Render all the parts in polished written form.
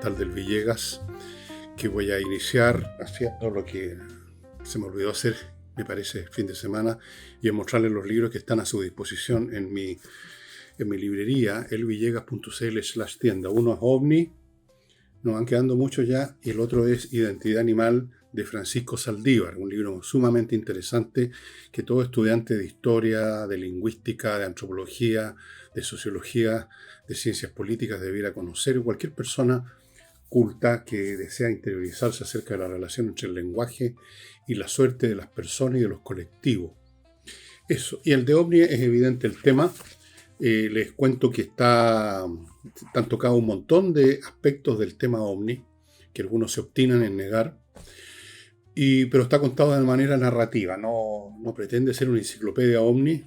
documental del Villegas, que voy a iniciar haciendo lo que se me olvidó hacer, me parece, el fin de semana, y es mostrarles los libros que están a su disposición en mi librería, elvillegas.cl/tienda. Uno es OVNI, nos van quedando muchos ya, y el otro es Identidad Animal, de Francisco Saldívar, un libro sumamente interesante que todo estudiante de historia, de lingüística, de antropología, de sociología, de ciencias políticas debiera conocer, o cualquier persona culta que desea interiorizarse acerca de la relación entre el lenguaje y la suerte de las personas y de los colectivos. Eso. Y el de OVNI es evidente el tema. Les cuento que están tocado un montón de aspectos del tema OVNI, que algunos se obstinan en negar, pero está contado de manera narrativa. No pretende ser una enciclopedia OVNI,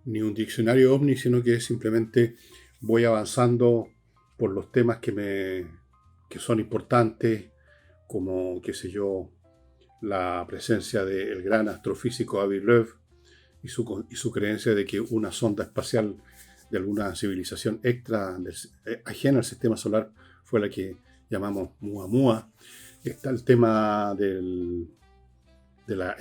ni un diccionario OVNI, sino que simplemente voy avanzando por los temas que son importantes, como, qué sé yo, la presencia del gran astrofísico Avi Loeb y su creencia de que una sonda espacial de alguna civilización ajena al sistema solar fue la que llamamos Muamua. Está el tema del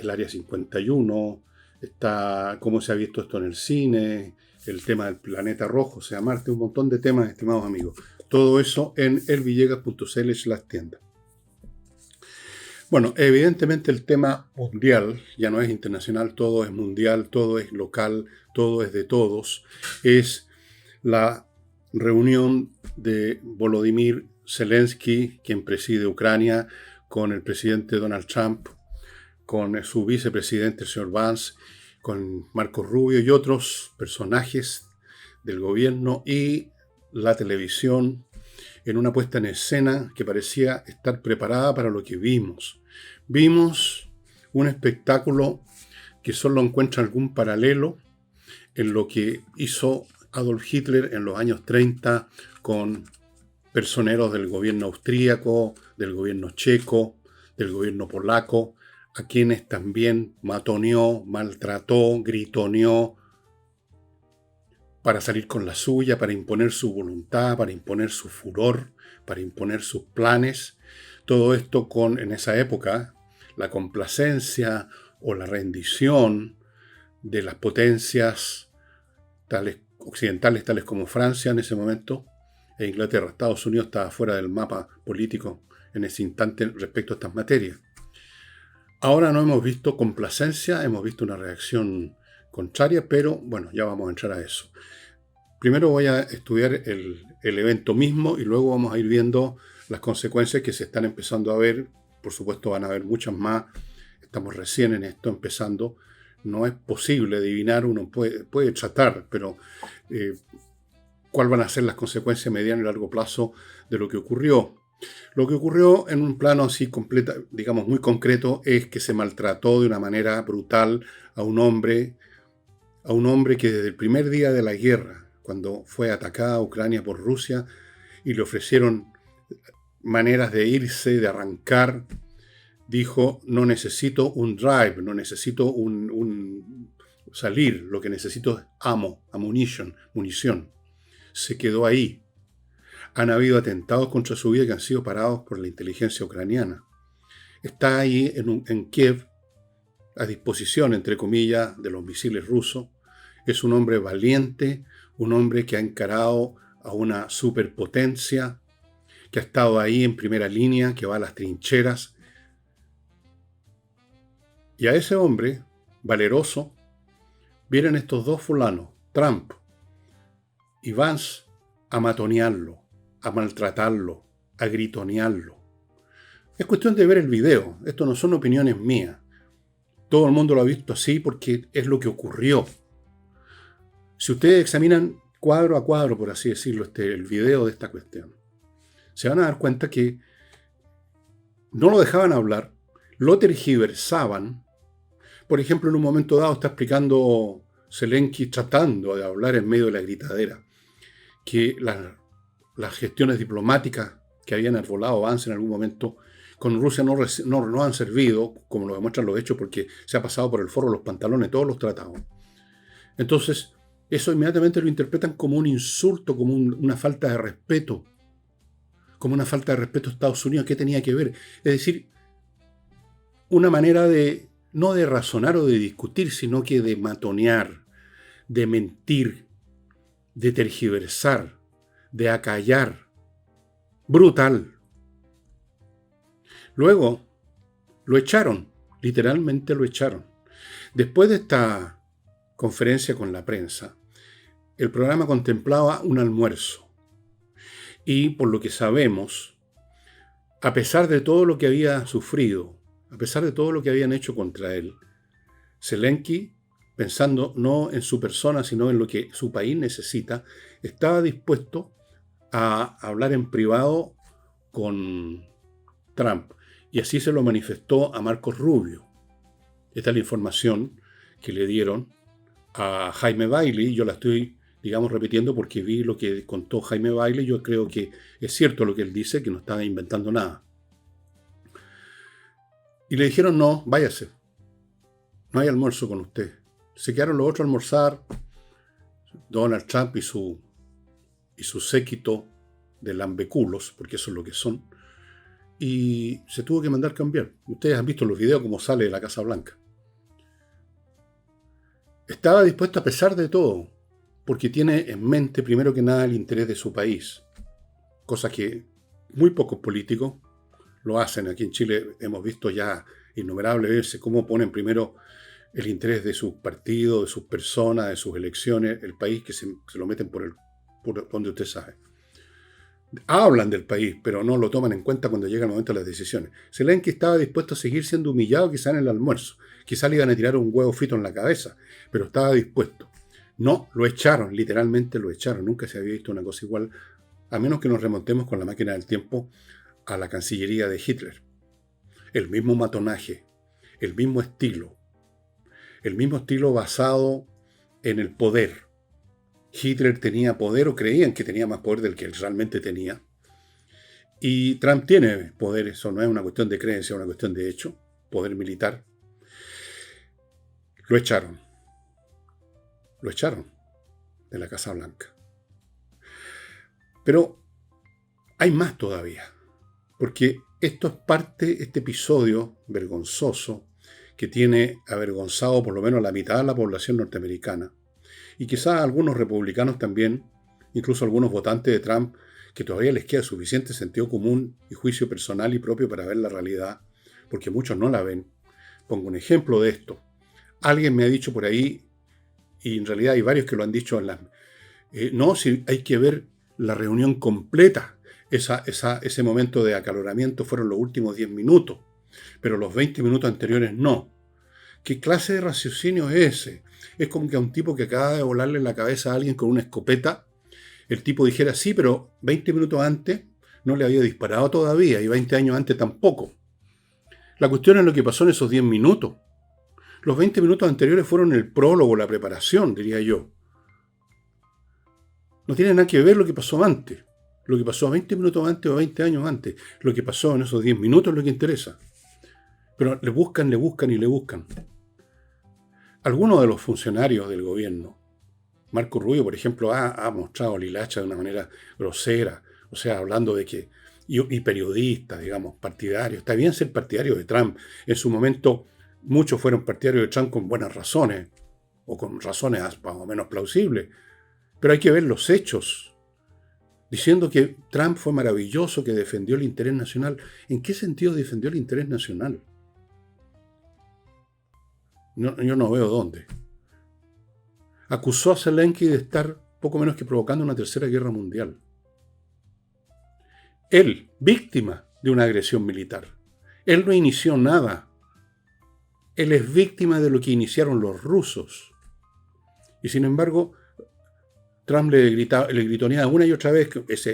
Área 51, está cómo se ha visto esto en el cine, el tema del planeta rojo, o sea, Marte, un montón de temas, estimados amigos. Todo eso en elvillegas.cl/tienda. Bueno, evidentemente el tema mundial ya no es internacional, todo es mundial, todo es local, todo es de todos. Es la reunión de Volodymyr Zelensky, quien preside Ucrania, con el presidente Donald Trump, con su vicepresidente, el señor Vance, con Marco Rubio y otros personajes del gobierno y la televisión, en una puesta en escena que parecía estar preparada para lo que vimos. Vimos un espectáculo que solo encuentra algún paralelo en lo que hizo Adolf Hitler en los años 30 con personeros del gobierno austríaco, del gobierno checo, del gobierno polaco, a quienes también matoneó, maltrató, gritoneó, para salir con la suya, para imponer su voluntad, para imponer su furor, para imponer sus planes. Todo esto con, en esa época, la complacencia o la rendición de las potencias occidentales, tales como Francia en ese momento, e Inglaterra. Estados Unidos estaba fuera del mapa político en ese instante respecto a estas materias. Ahora no hemos visto complacencia, hemos visto una reacción contraria, pero bueno, ya vamos a entrar a eso. Primero voy a estudiar el evento mismo y luego vamos a ir viendo las consecuencias que se están empezando a ver. Por supuesto van a haber muchas más. Estamos recién en esto, empezando. No es posible adivinar, uno puede tratar, pero cuáles van a ser las consecuencias a mediano y largo plazo de lo que ocurrió. Lo que ocurrió en un plano así digamos muy concreto, es que se maltrató de una manera brutal a un hombre que desde el primer día de la guerra, cuando fue atacada Ucrania por Rusia y le ofrecieron maneras de irse, de arrancar, dijo: no necesito un drive, no necesito un salir, lo que necesito es munición. Se quedó ahí. Han habido atentados contra su vida que han sido parados por la inteligencia ucraniana. Está ahí en Kiev, a disposición, entre comillas, de los misiles rusos. Es un hombre valiente, un hombre que ha encarado a una superpotencia, que ha estado ahí en primera línea, que va a las trincheras. Y a ese hombre, valeroso, vienen estos dos fulanos, Trump y Vance, a matonearlo, a maltratarlo, a gritonearlo. Es cuestión de ver el video. Esto no son opiniones mías. Todo el mundo lo ha visto así porque es lo que ocurrió. Si ustedes examinan cuadro a cuadro, por así decirlo, el video de esta cuestión, se van a dar cuenta que no lo dejaban hablar, lo tergiversaban. Por ejemplo, en un momento dado está explicando Zelensky, tratando de hablar en medio de la gritadera, que las gestiones diplomáticas que habían arbolado Vance en algún momento con Rusia no han servido, como lo demuestran los hechos, porque se ha pasado por el forro de los pantalones todos los tratados. Entonces, eso inmediatamente lo interpretan como un insulto, como una falta de respeto. como una falta de respeto a Estados Unidos. ¿Qué tenía que ver? Es decir, una manera de, no de razonar o de discutir, sino que de matonear, de mentir, de tergiversar, de acallar. Brutal. Luego lo echaron, literalmente lo echaron. Después de esta conferencia con la prensa, el programa contemplaba un almuerzo. Y por lo que sabemos, a pesar de todo lo que había sufrido, a pesar de todo lo que habían hecho contra él, Zelensky, pensando no en su persona, sino en lo que su país necesita, estaba dispuesto a hablar en privado con Trump. Y así se lo manifestó a Marcos Rubio. Esta es la información que le dieron a Jaime Bailey. Yo la estoy, digamos, repitiendo porque vi lo que contó Jaime Bailey. Yo creo que es cierto lo que él dice, que no está inventando nada. Y le dijeron, no, váyase. No hay almuerzo con usted. Se quedaron los otros a almorzar. Donald Trump y su séquito de lambeculos, porque eso es lo que son. Y se tuvo que mandar cambiar. Ustedes han visto los videos cómo sale de la Casa Blanca. Estaba dispuesto a pesar de todo, porque tiene en mente primero que nada el interés de su país, cosa que muy pocos políticos lo hacen. Aquí en Chile hemos visto ya innumerables veces cómo ponen primero el interés de sus partidos, de sus personas, de sus elecciones, el país, que se lo meten por donde usted sabe. Hablan del país, pero no lo toman en cuenta cuando llega el momento de las decisiones. Zelensky estaba dispuesto a seguir siendo humillado quizá en el almuerzo. Quizá le iban a tirar un huevo frito en la cabeza, pero estaba dispuesto. No, lo echaron, literalmente lo echaron. Nunca se había visto una cosa igual, a menos que nos remontemos con la máquina del tiempo a la Cancillería de Hitler. El mismo matonaje, el mismo estilo basado en el poder. Hitler tenía poder, o creían que tenía más poder del que él realmente tenía. Y Trump tiene poder, eso no es una cuestión de creencia, es una cuestión de hecho, poder militar. Lo echaron de la Casa Blanca. Pero hay más todavía, porque esto es parte, este episodio vergonzoso que tiene avergonzado por lo menos a la mitad de la población norteamericana, y quizás algunos republicanos también, incluso algunos votantes de Trump, que todavía les queda suficiente sentido común y juicio personal y propio para ver la realidad, porque muchos no la ven. Pongo un ejemplo de esto. Alguien me ha dicho por ahí, y en realidad hay varios que lo han dicho no, si hay que ver la reunión completa. Ese momento de acaloramiento fueron los últimos 10 minutos, pero los 20 minutos anteriores no. ¿Qué clase de raciocinio es ese? Es como que a un tipo que acaba de volarle la cabeza a alguien con una escopeta, el tipo dijera, sí, pero 20 minutos antes no le había disparado todavía y 20 años antes tampoco. La cuestión es lo que pasó en esos 10 minutos. Los 20 minutos anteriores fueron el prólogo, la preparación, diría yo. No tiene nada que ver lo que pasó antes. Lo que pasó 20 minutos antes o 20 años antes. Lo que pasó en esos 10 minutos es lo que interesa. Pero le buscan y le buscan. Algunos de los funcionarios del gobierno, Marco Rubio, por ejemplo, ha mostrado lilacha de una manera grosera, o sea, hablando de que, y periodistas, digamos, partidarios. Está bien ser partidario de Trump. En su momento, muchos fueron partidarios de Trump con buenas razones, o con razones más o menos plausibles. Pero hay que ver los hechos. Diciendo que Trump fue maravilloso, que defendió el interés nacional. ¿En qué sentido defendió el interés nacional? No, yo no veo dónde. Acusó a Zelensky de estar poco menos que provocando una tercera guerra mundial. Él, víctima de una agresión militar. Él no inició nada. Él es víctima de lo que iniciaron los rusos. Y sin embargo, Trump le gritoneaba una y otra vez,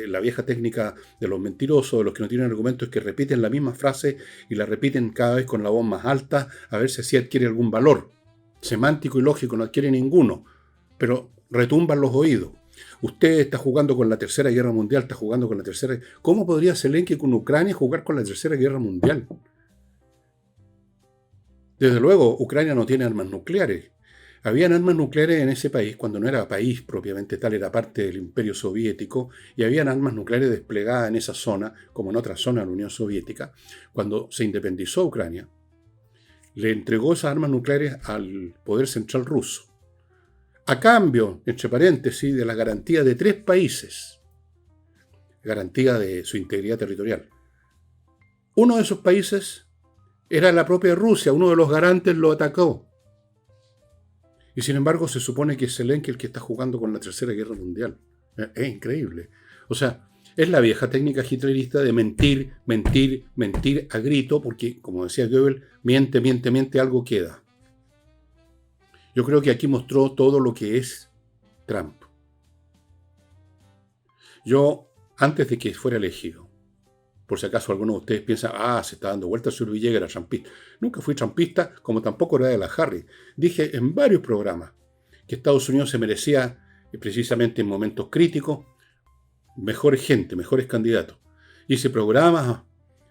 la vieja técnica de los mentirosos, de los que no tienen argumentos, es que repiten la misma frase y la repiten cada vez con la voz más alta, a ver si así adquiere algún valor. Semántico y lógico no adquiere ninguno, pero retumban los oídos. Usted está jugando con la Tercera Guerra Mundial, está jugando con la Tercera... ¿Cómo podría Zelensky con Ucrania jugar con la Tercera Guerra Mundial? Desde luego, Ucrania no tiene armas nucleares. Habían armas nucleares en ese país cuando no era país propiamente tal, era parte del Imperio Soviético, y habían armas nucleares desplegadas en esa zona, como en otras zonas de la Unión Soviética. Cuando se independizó Ucrania, le entregó esas armas nucleares al poder central ruso, a cambio, entre paréntesis, de la garantía de 3 países, garantía de su integridad territorial. Uno de esos países era la propia Rusia, uno de los garantes lo atacó. Y sin embargo se supone que es Zelensky el que está jugando con la Tercera Guerra Mundial. Es increíble. O sea, es la vieja técnica hitlerista de mentir, mentir, mentir a grito, porque, como decía Goebbels, miente, miente, miente, algo queda. Yo creo que aquí mostró todo lo que es Trump. Yo, antes de que fuera elegido, por si acaso alguno de ustedes piensa, se está dando vuelta el señor Villegas, era trampista. Nunca fui trampista, como tampoco era de la Harry. Dije en varios programas que Estados Unidos se merecía, precisamente en momentos críticos, mejor gente, mejores candidatos. Hice programas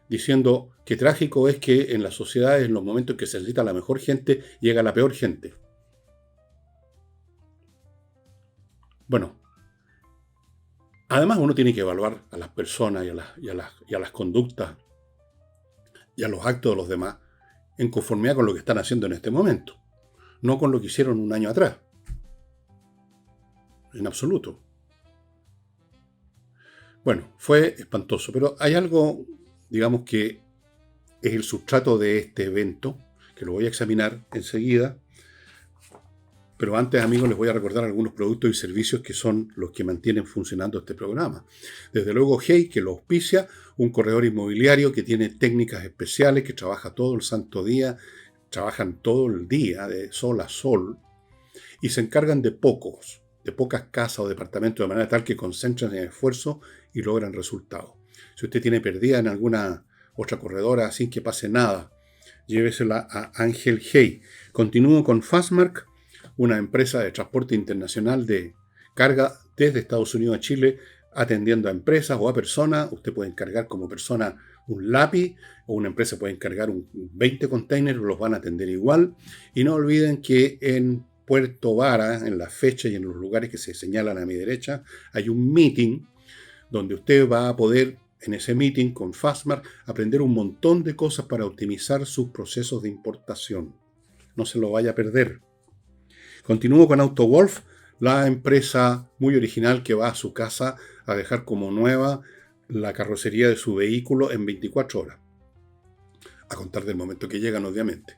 diciendo que trágico es que en las sociedades, en los momentos en que se necesita la mejor gente, llega la peor gente. Bueno, además uno tiene que evaluar a las personas y a las conductas y a los actos de los demás en conformidad con lo que están haciendo en este momento, no con lo que hicieron un año atrás. En absoluto. Bueno, fue espantoso, pero hay algo, digamos, que es el sustrato de este evento, que lo voy a examinar enseguida. Pero antes, amigos, les voy a recordar algunos productos y servicios que son los que mantienen funcionando este programa. Desde luego, Hey, que lo auspicia, un corredor inmobiliario que tiene técnicas especiales, que trabaja todo el santo día, trabajan todo el día, de sol a sol, y se encargan de pocas casas o departamentos, de manera tal que concentran el esfuerzo y logran resultados. Si usted tiene perdida en alguna otra corredora sin que pase nada, llévesela a Ángel Hey. Continúo con Fastmark, una empresa de transporte internacional de carga desde Estados Unidos a Chile, atendiendo a empresas o a personas. Usted puede encargar como persona un lápiz, o una empresa puede encargar 20 containers, los van a atender igual. Y no olviden que en Puerto Vara, en las fechas y en los lugares que se señalan a mi derecha, hay un meeting donde usted va a poder, en ese meeting con Fastmark, aprender un montón de cosas para optimizar sus procesos de importación. No se lo vaya a perder. Continúo con AutoWolf, la empresa muy original que va a su casa a dejar como nueva la carrocería de su vehículo en 24 horas. A contar del momento que llegan, obviamente.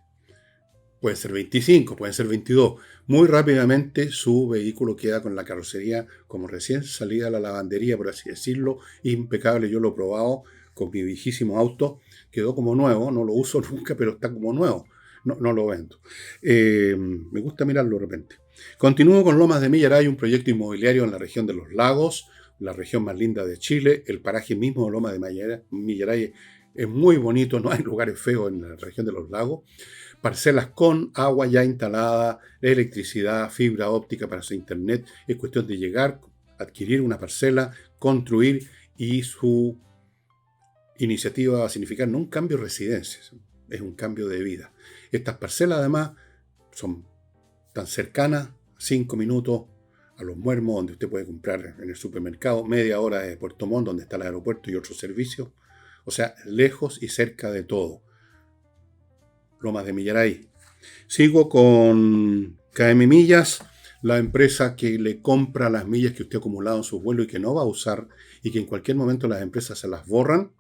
Pueden ser 25, pueden ser 22. Muy rápidamente su vehículo queda con la carrocería como recién salida de la lavandería, por así decirlo, impecable. Yo lo he probado con mi viejísimo auto. Quedó como nuevo, no lo uso nunca, pero está como nuevo. No lo vendo. Me gusta mirarlo de repente. Continúo con Lomas de Millaray, un proyecto inmobiliario en la región de Los Lagos, la región más linda de Chile. El paraje mismo de Lomas de Millaray es muy bonito, no hay lugares feos en la región de Los Lagos. Parcelas con agua ya instalada, electricidad, fibra óptica para su internet. Es cuestión de llegar, adquirir una parcela, construir, y su iniciativa va a significar no un cambio de residencia, es un cambio de vida. Estas parcelas además son tan cercanas, 5 minutos a Los Muermos, donde usted puede comprar en el supermercado, media hora de Puerto Montt, donde está el aeropuerto y otros servicios. O sea, lejos y cerca de todo. Lomas de Millaray. Sigo con KM Millas, la empresa que le compra las millas que usted ha acumulado en su vuelo y que no va a usar, y que en cualquier momento las empresas se las borran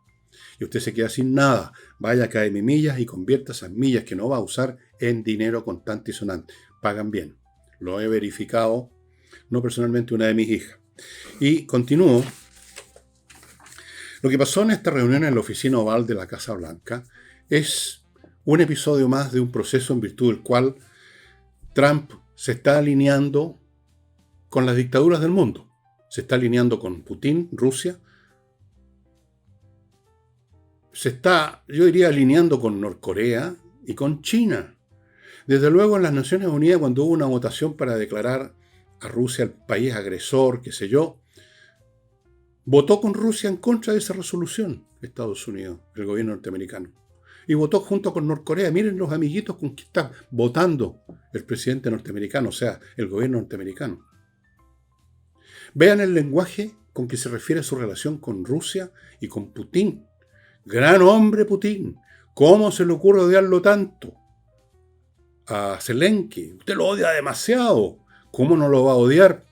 y usted se queda sin nada. Vaya a KM Millas y convierta esas millas que no va a usar en dinero contante y sonante. Pagan bien. Lo he verificado, no personalmente, una de mis hijas. Y continúo. Lo que pasó en esta reunión en la oficina oval de la Casa Blanca es un episodio más de un proceso en virtud del cual Trump se está alineando con las dictaduras del mundo. Se está alineando con Putin, Rusia. Se está, yo diría, alineando con Norcorea y con China. Desde luego en las Naciones Unidas, cuando hubo una votación para declarar a Rusia el país agresor, qué sé yo, votó con Rusia en contra de esa resolución, Estados Unidos, el gobierno norteamericano. y votó junto con Norcorea. Miren los amiguitos con que está votando el presidente norteamericano, o sea, el gobierno norteamericano. Vean el lenguaje con que se refiere a su relación con Rusia y con Putin. Gran hombre Putin. ¿Cómo se le ocurre odiarlo tanto? A Zelensky. Usted lo odia demasiado. ¿Cómo no lo va a odiar?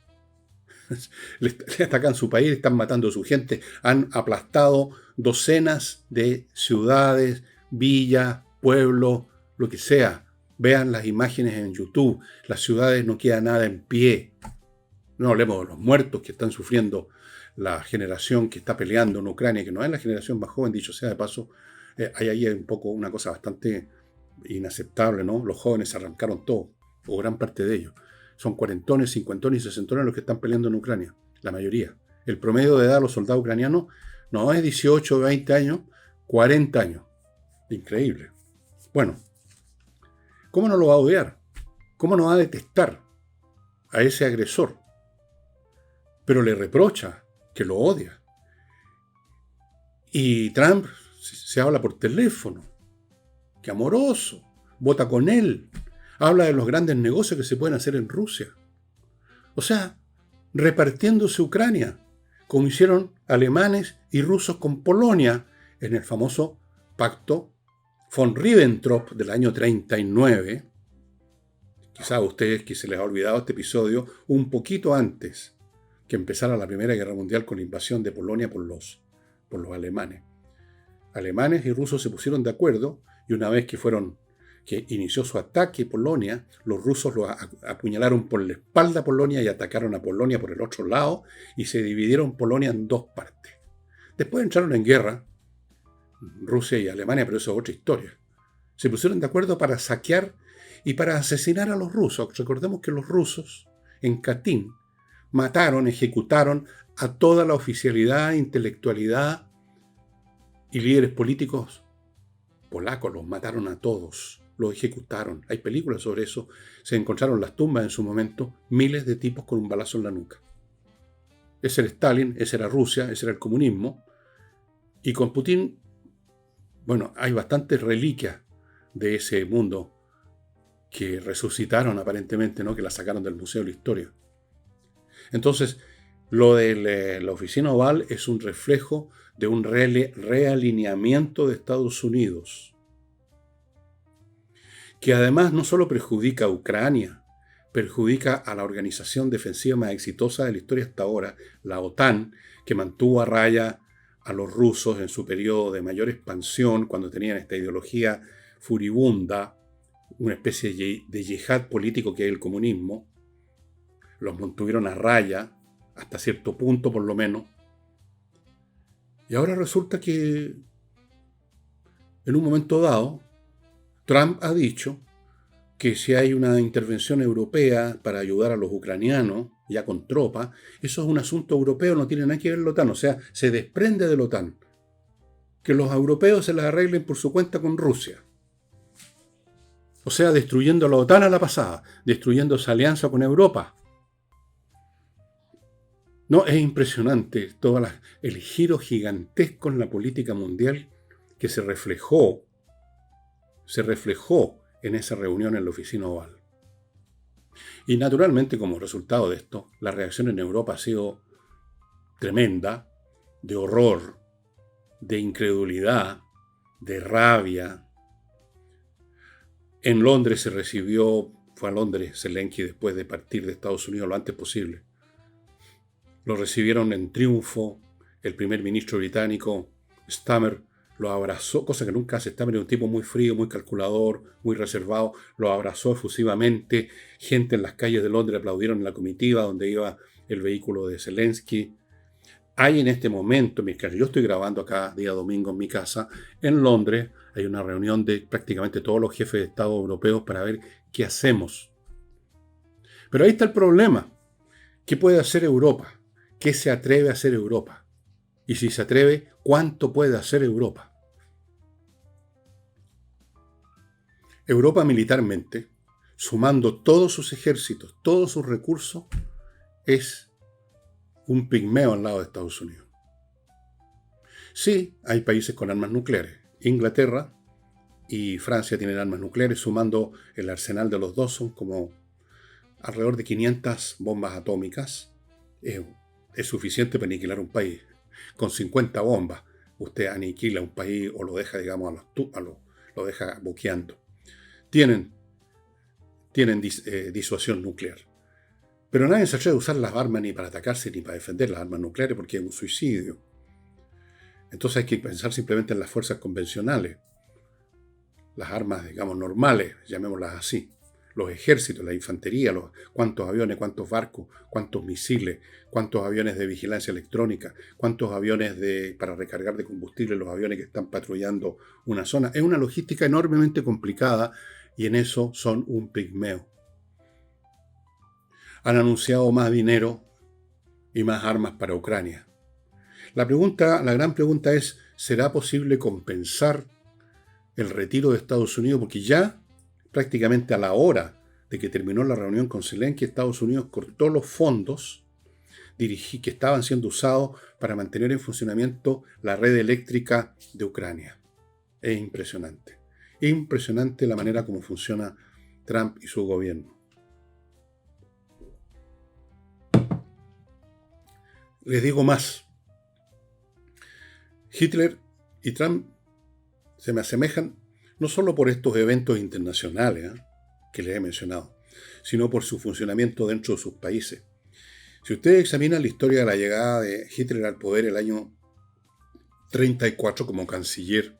Le atacan su país, le están matando a su gente. Han aplastado docenas de ciudades, villas, pueblos, lo que sea. Vean las imágenes en YouTube. Las ciudades no queda nada en pie. No hablemos de los muertos que están sufriendo la generación que está peleando en Ucrania, que no es la generación más joven, dicho sea de paso. Hay ahí un poco una cosa bastante inaceptable, ¿no? Los jóvenes se arrancaron todo, o gran parte de ellos. Son cuarentones, cincuentones y sesentones los que están peleando en Ucrania, la mayoría. El promedio de edad de los soldados ucranianos no es 18 o 20 años, 40 años. Increíble. Bueno, ¿cómo no lo va a odiar? ¿Cómo no va a detestar a ese agresor? Pero le reprocha que lo odia. Y Trump se habla por teléfono. Qué amoroso. Vota con él. Habla de los grandes negocios que se pueden hacer en Rusia. O sea, repartiéndose Ucrania, como hicieron alemanes y rusos con Polonia en el famoso pacto von Ribbentrop del año 39. Quizá a ustedes que se les ha olvidado este episodio un poquito antes que empezara la Primera Guerra Mundial con la invasión de Polonia por los alemanes. Alemanes y rusos se pusieron de acuerdo y una vez que inició su ataque a Polonia, los rusos lo apuñalaron por la espalda a Polonia y atacaron a Polonia por el otro lado y se dividieron Polonia en dos partes. Después entraron en guerra Rusia y Alemania, pero eso es otra historia. Se pusieron de acuerdo para saquear y para asesinar a los rusos. Recordemos que los rusos en Katyn mataron, ejecutaron a toda la oficialidad, intelectualidad y líderes políticos polacos. Los mataron a todos, los ejecutaron. Hay películas sobre eso. Se encontraron las tumbas en su momento, miles de tipos con un balazo en la nuca. Ese era Stalin, ese era Rusia, ese era el comunismo. Y con Putin, bueno, hay bastantes reliquias de ese mundo que resucitaron aparentemente, ¿no? Que la sacaron del Museo de la Historia. Entonces, lo de la Oficina Oval es un reflejo de un realineamiento de Estados Unidos, que además no solo perjudica a Ucrania, perjudica a la organización defensiva más exitosa de la historia hasta ahora, la OTAN, que mantuvo a raya a los rusos en su periodo de mayor expansión, cuando tenían esta ideología furibunda, una especie de yihad político que es el comunismo. Los mantuvieron a raya, hasta cierto punto por lo menos. Y ahora resulta que, en un momento dado, Trump ha dicho que si hay una intervención europea para ayudar a los ucranianos, ya con tropas, eso es un asunto europeo, no tiene nada que ver con la OTAN, o sea, se desprende de la OTAN. Que los europeos se las arreglen por su cuenta con Rusia. O sea, destruyendo a la OTAN a la pasada, destruyendo esa alianza con Europa. No, es impresionante el giro gigantesco en la política mundial que se reflejó en esa reunión en la Oficina Oval. Y naturalmente, como resultado de esto, la reacción en Europa ha sido tremenda, de horror, de incredulidad, de rabia. En Londres fue a Londres Zelensky después de partir de Estados Unidos lo antes posible. Lo recibieron en triunfo, el primer ministro británico, Starmer, lo abrazó, cosa que nunca hace Starmer, un tipo muy frío, muy calculador, muy reservado, lo abrazó efusivamente, gente en las calles de Londres aplaudieron en la comitiva donde iba el vehículo de Zelensky. Hay en este momento, yo estoy grabando acá día domingo en mi casa, en Londres hay una reunión de prácticamente todos los jefes de Estado europeos para ver qué hacemos. Pero ahí está el problema. ¿Qué puede hacer Europa? ¿Qué se atreve a hacer Europa? Y si se atreve, ¿cuánto puede hacer Europa? Europa militarmente, sumando todos sus ejércitos, todos sus recursos, es un pigmeo al lado de Estados Unidos. Sí, hay países con armas nucleares. Inglaterra y Francia tienen armas nucleares, sumando el arsenal de los dos, son como alrededor de 500 bombas atómicas. Es suficiente para aniquilar un país. Con 50 bombas, usted aniquila un país o lo deja, digamos, lo deja boqueando. Tienen disuasión nuclear. Pero nadie se atreve a usar las armas ni para atacarse ni para defender las armas nucleares porque es un suicidio. Entonces hay que pensar simplemente en las fuerzas convencionales, las armas, digamos, normales, llamémoslas así. Los ejércitos, la infantería, cuántos aviones, cuántos barcos, cuántos misiles, cuántos aviones de vigilancia electrónica, cuántos aviones para recargar de combustible los aviones que están patrullando una zona. Es una logística enormemente complicada y en eso son un pigmeo. Han anunciado más dinero y más armas para Ucrania. La gran pregunta es, ¿será posible compensar el retiro de Estados Unidos? Porque ya prácticamente a la hora de que terminó la reunión con Zelensky, Estados Unidos cortó los fondos que estaban siendo usados para mantener en funcionamiento la red eléctrica de Ucrania. Es impresionante. Es impresionante la manera como funciona Trump y su gobierno. Les digo más. Hitler y Trump se me asemejan no solo por estos eventos internacionales que les he mencionado, sino por su funcionamiento dentro de sus países. Si ustedes examinan la historia de la llegada de Hitler al poder el año 34 como canciller,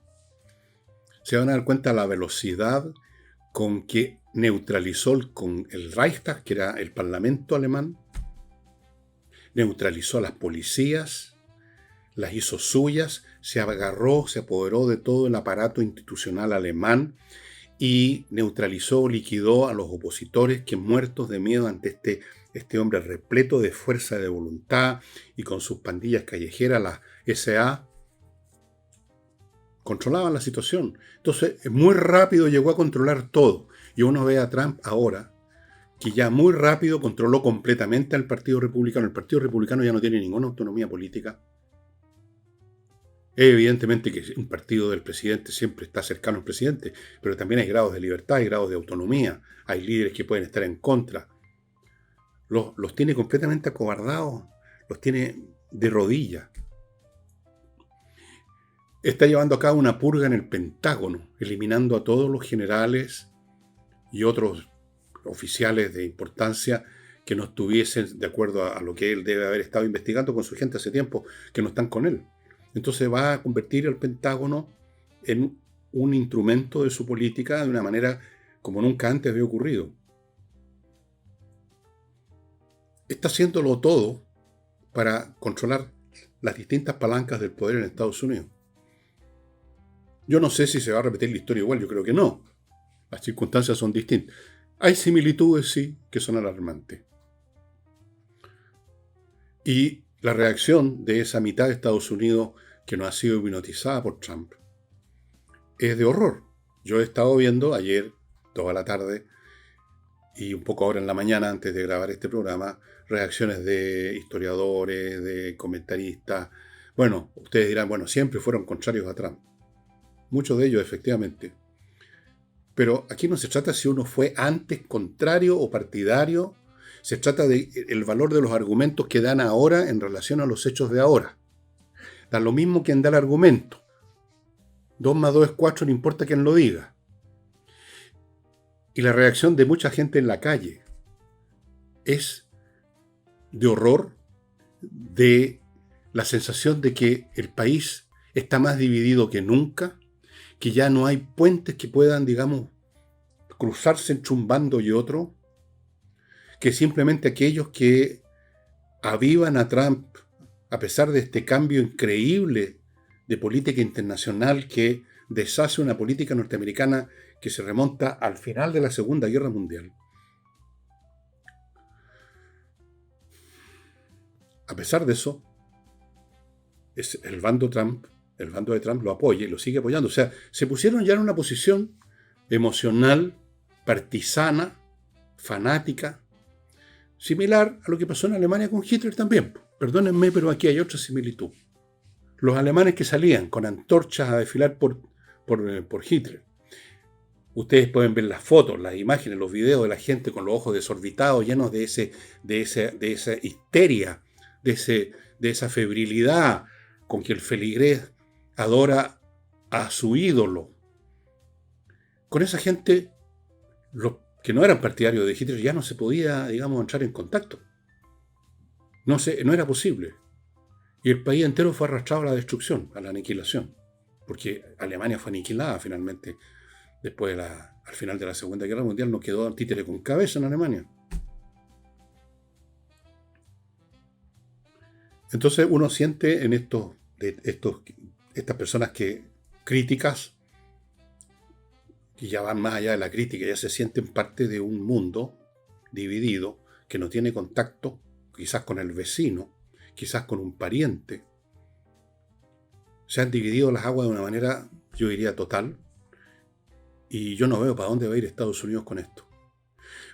se van a dar cuenta de la velocidad con que neutralizó con el Reichstag, que era el parlamento alemán, neutralizó a las policías, las hizo suyas, se apoderó de todo el aparato institucional alemán y neutralizó, liquidó a los opositores que, muertos de miedo ante este hombre repleto de fuerza de voluntad y con sus pandillas callejeras, las SA, controlaban la situación. Entonces, muy rápido llegó a controlar todo. Y uno ve a Trump ahora, que ya muy rápido controló completamente al Partido Republicano. El Partido Republicano ya no tiene ninguna autonomía política. Evidentemente que un partido del presidente siempre está cercano al presidente, pero también hay grados de libertad, hay grados de autonomía, hay líderes que pueden estar en contra. Los tiene completamente acobardados, los tiene de rodillas. Está llevando a cabo una purga en el Pentágono, eliminando a todos los generales y otros oficiales de importancia que no estuviesen de acuerdo a lo que él debe haber estado investigando con su gente hace tiempo, que no están con él. Entonces va a convertir el Pentágono en un instrumento de su política de una manera como nunca antes había ocurrido. Está haciéndolo todo para controlar las distintas palancas del poder en Estados Unidos. Yo no sé si se va a repetir la historia igual, yo creo que no. Las circunstancias son distintas. Hay similitudes, sí, que son alarmantes. Y la reacción de esa mitad de Estados Unidos que no ha sido hipnotizada por Trump es de horror. Yo he estado viendo ayer, toda la tarde, y un poco ahora en la mañana, antes de grabar este programa, reacciones de historiadores, de comentaristas. Bueno, ustedes dirán, bueno, siempre fueron contrarios a Trump. Muchos de ellos, efectivamente. Pero aquí no se trata si uno fue antes contrario o partidario. Se trata del valor de los argumentos que dan ahora en relación a los hechos de ahora. Da lo mismo quien da el argumento. 2 más 2 es 4, no importa quién lo diga. Y la reacción de mucha gente en la calle es de horror, de la sensación de que el país está más dividido que nunca, que ya no hay puentes que puedan, digamos, cruzarse entre un bando y otro, que simplemente aquellos que avivan a Trump, a pesar de este cambio increíble de política internacional que deshace una política norteamericana que se remonta al final de la Segunda Guerra Mundial. A pesar de eso, el bando de Trump lo apoya y lo sigue apoyando. O sea, se pusieron ya en una posición emocional, partisana, fanática, similar a lo que pasó en Alemania con Hitler también. Perdónenme, pero aquí hay otra similitud. Los alemanes que salían con antorchas a desfilar por Hitler Ustedes pueden ver las fotos, las imágenes, los videos de la gente con los ojos desorbitados, llenos de esa histeria, de esa febrilidad con que el feligrés adora a su ídolo. Con esa gente, los que no eran partidarios de Hitler, ya no se podía, digamos, entrar en contacto. No era posible. Y el país entero fue arrastrado a la destrucción, a la aniquilación. Porque Alemania fue aniquilada finalmente. Después, al final de la Segunda Guerra Mundial, no quedó títere con cabeza en Alemania. Entonces uno siente en estas personas críticas, que ya van más allá de la crítica, ya se sienten parte de un mundo dividido, que no tiene contacto, quizás con el vecino, quizás con un pariente. Se han dividido las aguas de una manera, yo diría, total, y yo no veo para dónde va a ir Estados Unidos con esto.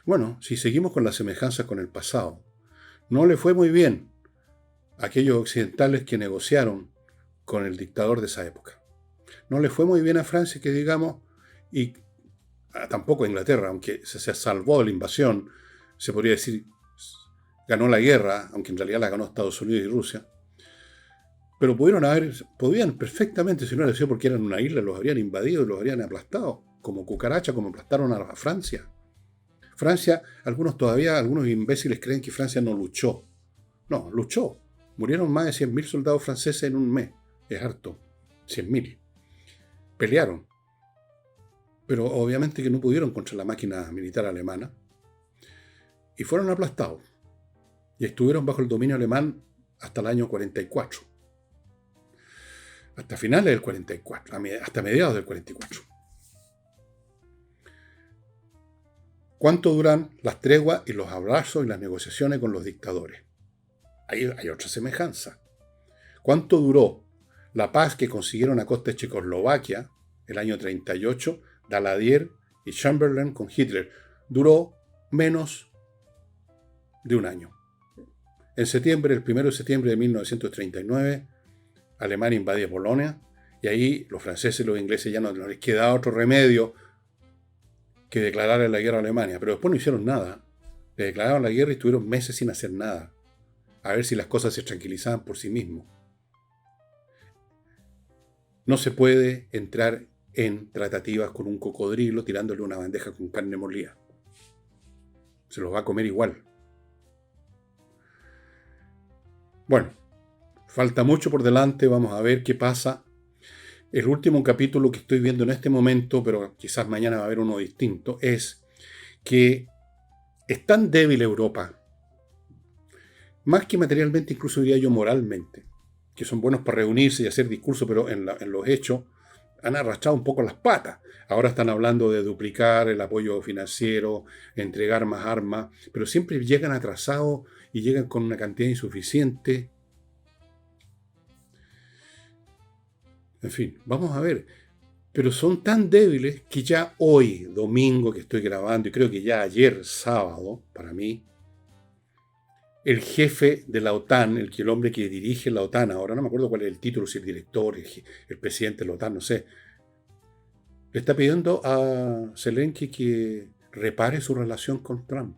Bueno, si seguimos con las semejanzas con el pasado, no le fue muy bien a aquellos occidentales que negociaron con el dictador de esa época. No le fue muy bien a Francia, que digamos, y tampoco a Inglaterra, aunque se salvó de la invasión, se podría decir, ganó la guerra, aunque en realidad la ganó Estados Unidos y Rusia. Pero podían perfectamente, si no hubiera sido porque eran una isla, los habrían invadido y los habrían aplastado, como cucaracha, como aplastaron a Francia. Francia, algunos imbéciles creen que Francia no luchó. No, luchó. Murieron más de 100.000 soldados franceses en un mes. Es harto. 100.000. Pelearon. Pero obviamente que no pudieron contra la máquina militar alemana. Y fueron aplastados. Y estuvieron bajo el dominio alemán hasta el año 44. Hasta finales del 44. Hasta mediados del 44. ¿Cuánto duran las treguas y los abrazos y las negociaciones con los dictadores? Ahí hay otra semejanza. ¿Cuánto duró la paz que consiguieron a costa de Checoslovaquia el año 38, Daladier y Chamberlain con Hitler? Duró menos de un año. En septiembre, el 1 de septiembre de 1939, Alemania invade Polonia y ahí los franceses y los ingleses ya no les queda otro remedio que declarar la guerra a Alemania. Pero después no hicieron nada. Le declararon la guerra y estuvieron meses sin hacer nada. A ver si las cosas se tranquilizaban por sí mismos. No se puede entrar en tratativas con un cocodrilo tirándole una bandeja con carne molida. Se los va a comer igual. Bueno, falta mucho por delante, vamos a ver qué pasa. El último capítulo que estoy viendo en este momento, pero quizás mañana va a haber uno distinto, es que es tan débil Europa, más que materialmente, incluso diría yo moralmente, que son buenos para reunirse y hacer discursos, pero en los hechos han arrastrado un poco las patas. Ahora están hablando de duplicar el apoyo financiero, entregar más armas, pero siempre llegan atrasados y llegan con una cantidad insuficiente. En fin, vamos a ver. Pero son tan débiles que ya hoy, domingo que estoy grabando, y creo que ya ayer, sábado, para mí, el jefe de la OTAN, el hombre que dirige la OTAN ahora, no me acuerdo cuál es el título, si el director, el presidente de la OTAN, no sé, le está pidiendo a Zelensky que repare su relación con Trump.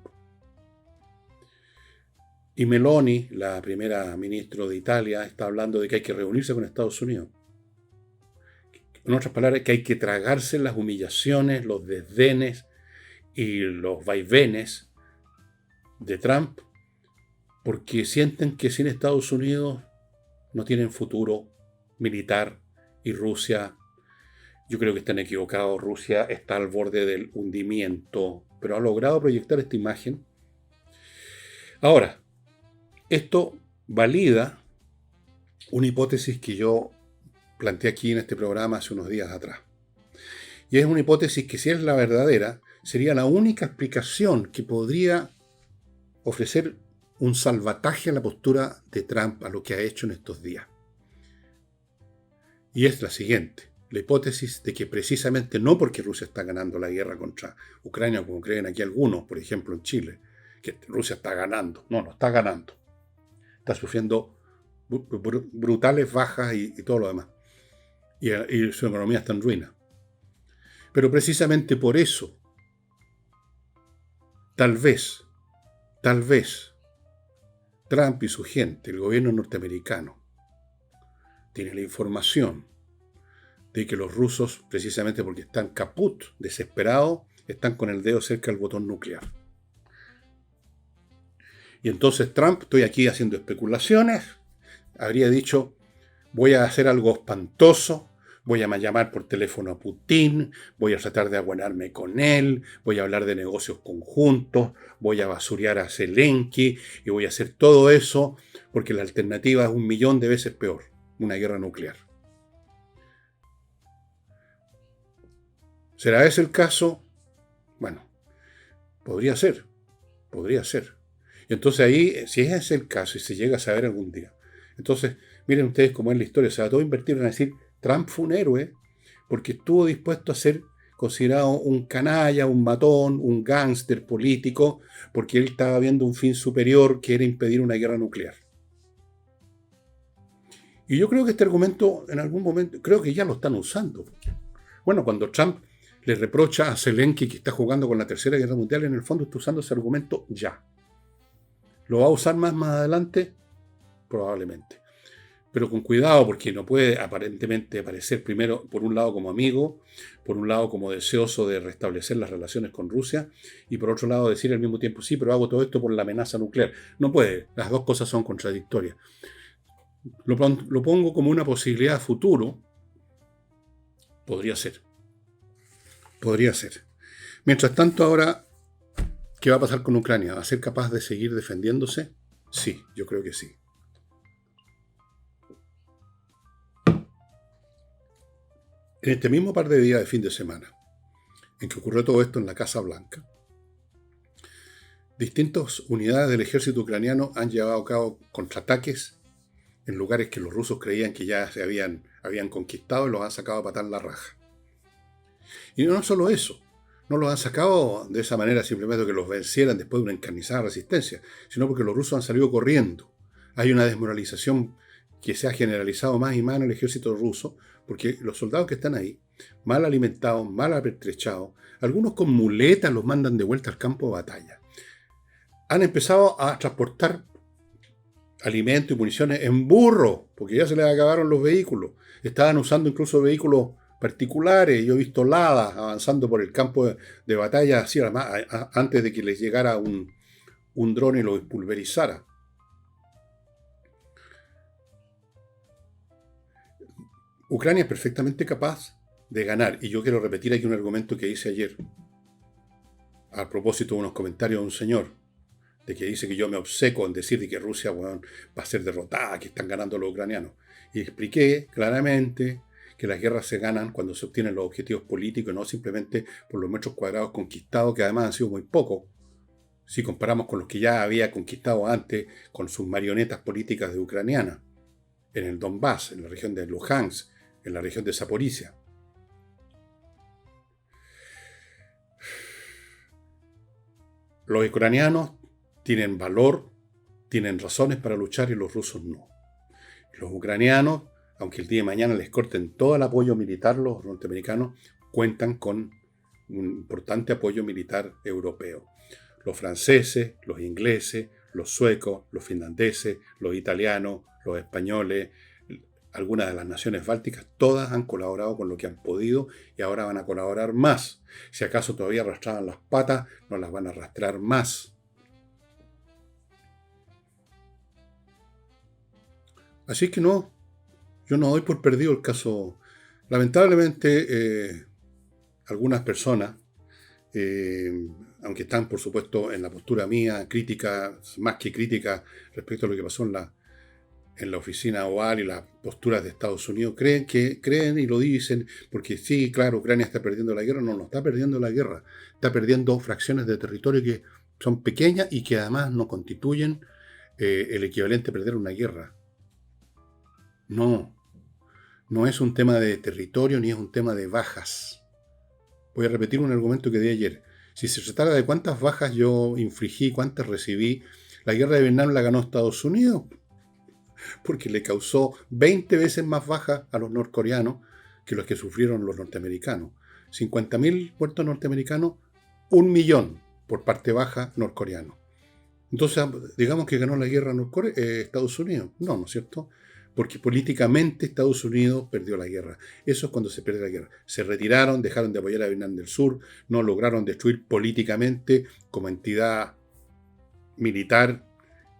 Y Meloni, la primera ministra de Italia, está hablando de que hay que reunirse con Estados Unidos. En otras palabras, que hay que tragarse las humillaciones, los desdenes y los vaivenes de Trump, porque sienten que sin Estados Unidos no tienen futuro militar, y Rusia, yo creo que están equivocados. Rusia está al borde del hundimiento, pero ha logrado proyectar esta imagen. Ahora, esto valida una hipótesis que yo planteé aquí en este programa hace unos días atrás. Y es una hipótesis que, si es la verdadera, sería la única explicación que podría ofrecer un salvataje a la postura de Trump, a lo que ha hecho en estos días. Y es la siguiente: la hipótesis de que precisamente no porque Rusia está ganando la guerra contra Ucrania, como creen aquí algunos, por ejemplo en Chile, que Rusia está ganando. No está ganando. Está sufriendo brutales bajas y todo lo demás. Y su economía está en ruina. Pero precisamente por eso, tal vez, Trump y su gente, el gobierno norteamericano, tiene la información de que los rusos, precisamente porque están caput, desesperados, están con el dedo cerca del botón nuclear. Y entonces Trump, estoy aquí haciendo especulaciones, habría dicho, voy a hacer algo espantoso, voy a llamar por teléfono a Putin, voy a tratar de aguanarme con él, voy a hablar de negocios conjuntos, voy a basurear a Zelensky y voy a hacer todo eso porque la alternativa es 1.000.000 de veces peor, una guerra nuclear. ¿Será ese el caso? Bueno, podría ser. Y entonces ahí, si ese es el caso y se llega a saber algún día, entonces miren ustedes cómo es la historia, se va todo a invertir en decir, Trump fue un héroe porque estuvo dispuesto a ser considerado un canalla, un matón, un gángster político, porque él estaba viendo un fin superior que era impedir una guerra nuclear. Y yo creo que este argumento en algún momento, creo que ya lo están usando. Bueno, cuando Trump le reprocha a Zelensky que está jugando con la Tercera Guerra Mundial, en el fondo está usando ese argumento ya. ¿Lo va a usar más adelante? Probablemente. Pero con cuidado, porque no puede aparentemente aparecer primero, por un lado, como amigo, por un lado, como deseoso de restablecer las relaciones con Rusia, y por otro lado, decir al mismo tiempo, sí, pero hago todo esto por la amenaza nuclear. No puede, las dos cosas son contradictorias. Lo pongo como una posibilidad a futuro. Podría ser. Mientras tanto, ahora, ¿qué va a pasar con Ucrania? ¿Va a ser capaz de seguir defendiéndose? Sí, yo creo que sí. En este mismo par de días de fin de semana, en que ocurrió todo esto en la Casa Blanca, distintas unidades del ejército ucraniano han llevado a cabo contraataques en lugares que los rusos creían que ya se habían conquistado y los han sacado a patar la raja. Y no solo eso, no los han sacado de esa manera simplemente que los vencieran después de una encarnizada resistencia, sino porque los rusos han salido corriendo. Hay una desmoralización que se ha generalizado más y más en el ejército ruso, porque los soldados que están ahí, mal alimentados, mal apertrechados, algunos con muletas los mandan de vuelta al campo de batalla. Han empezado a transportar alimentos y municiones en burro, porque ya se les acabaron los vehículos. Estaban usando incluso vehículos particulares. Yo he visto ladas avanzando por el campo de batalla así, antes de que les llegara un dron y los pulverizara. Ucrania es perfectamente capaz de ganar, y yo quiero repetir aquí un argumento que hice ayer, a propósito de unos comentarios de un señor, de que dice que yo me obceco en decir de que Rusia va a ser derrotada, que están ganando los ucranianos. Y expliqué claramente que las guerras se ganan cuando se obtienen los objetivos políticos, no simplemente por los metros cuadrados conquistados, que además han sido muy pocos, si comparamos con los que ya había conquistado antes con sus marionetas políticas de ucraniana, en el Donbass, en la región de Luhansk, en la región de Zaporizhia. Los ucranianos tienen valor, tienen razones para luchar y los rusos no. Los ucranianos, aunque el día de mañana les corten todo el apoyo militar, los norteamericanos cuentan con un importante apoyo militar europeo. Los franceses, los ingleses, los suecos, los finlandeses, los italianos, los españoles, algunas de las naciones bálticas, todas han colaborado con lo que han podido y ahora van a colaborar más. Si acaso todavía arrastraban las patas, no las van a arrastrar más. Así que no, yo no doy por perdido el caso. Lamentablemente, algunas personas, aunque están por supuesto en la postura mía, crítica, más que crítica respecto a lo que pasó en la oficina oval y las posturas de Estados Unidos, creen y lo dicen, porque sí, claro, Ucrania está perdiendo la guerra. No está perdiendo la guerra, está perdiendo fracciones de territorio que son pequeñas y que además no constituyen el equivalente a perder una guerra. No es un tema de territorio ni es un tema de bajas. Voy a repetir un argumento que di ayer. Si se tratara de cuántas bajas yo infligí, cuántas recibí, la guerra de Vietnam la ganó Estados Unidos, porque le causó 20 veces más bajas a los norcoreanos que los que sufrieron los norteamericanos. 50.000 muertos norteamericanos, 1.000.000 por parte baja norcoreano. Entonces, digamos que ganó la guerra Estados Unidos. No, ¿no es cierto? Porque políticamente Estados Unidos perdió la guerra. Eso es cuando se pierde la guerra. Se retiraron, dejaron de apoyar a Vietnam del Sur, no lograron destruir políticamente como entidad militar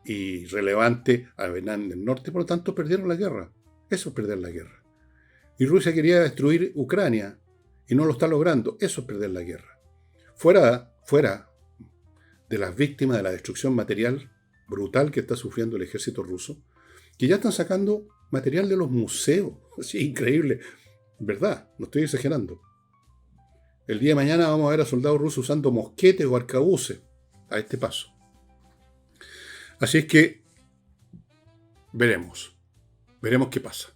y relevante a Vietnam del Norte, por lo tanto perdieron la guerra. Eso es perder la guerra. Y Rusia quería destruir Ucrania y no lo está logrando. Eso es perder la guerra. Fuera de las víctimas de la destrucción material brutal que está sufriendo el ejército ruso, que ya están sacando material de los museos. Así, increíble. ¿Verdad? No estoy exagerando. El día de mañana vamos a ver a soldados rusos usando mosquetes o arcabuces a este paso. Así es que veremos qué pasa.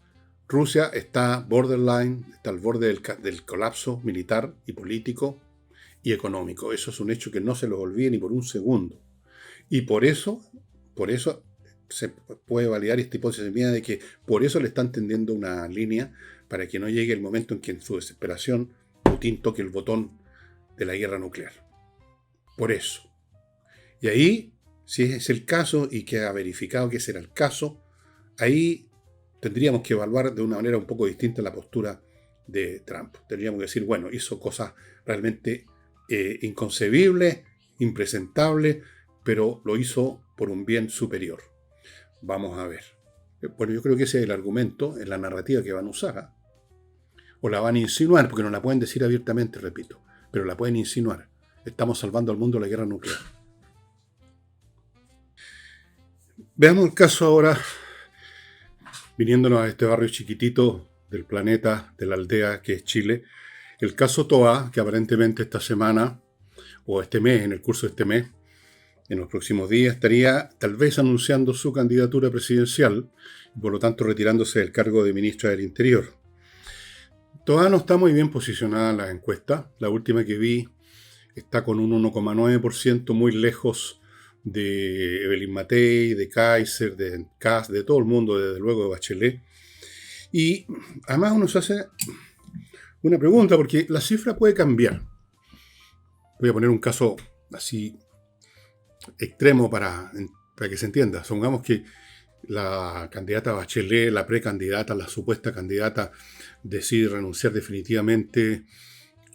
Rusia está borderline, está al borde del colapso militar y político y económico. Eso es un hecho que no se los olvide ni por un segundo. Y por eso se puede validar esta hipótesis mía de que por eso le están tendiendo una línea para que no llegue el momento en que en su desesperación Putin toque el botón de la guerra nuclear. Por eso. Y ahí, si es el caso y que ha verificado que ese era el caso, ahí tendríamos que evaluar de una manera un poco distinta la postura de Trump. Tendríamos que decir, bueno, hizo cosas realmente inconcebibles, impresentables, pero lo hizo por un bien superior. Vamos a ver. Bueno, yo creo que ese es el argumento, en la narrativa que van a usar. O la van a insinuar, porque no la pueden decir abiertamente, repito, pero la pueden insinuar. Estamos salvando al mundo de la guerra nuclear. Veamos el caso ahora, viniéndonos a este barrio chiquitito del planeta, de la aldea que es Chile, el caso Toa, que aparentemente esta semana, o este mes, en el curso de este mes, en los próximos días, estaría tal vez anunciando su candidatura presidencial y por lo tanto retirándose del cargo de ministra del Interior. Toa no está muy bien posicionada en las encuestas. La última que vi está con un 1,9%, muy lejos de Evelyn Matei, de Kaiser, de Kass, de todo el mundo, desde luego de Bachelet. Y además uno se hace una pregunta, porque la cifra puede cambiar. Voy a poner un caso así extremo para que se entienda. Supongamos que la candidata Bachelet, la precandidata, la supuesta candidata, decide renunciar definitivamente.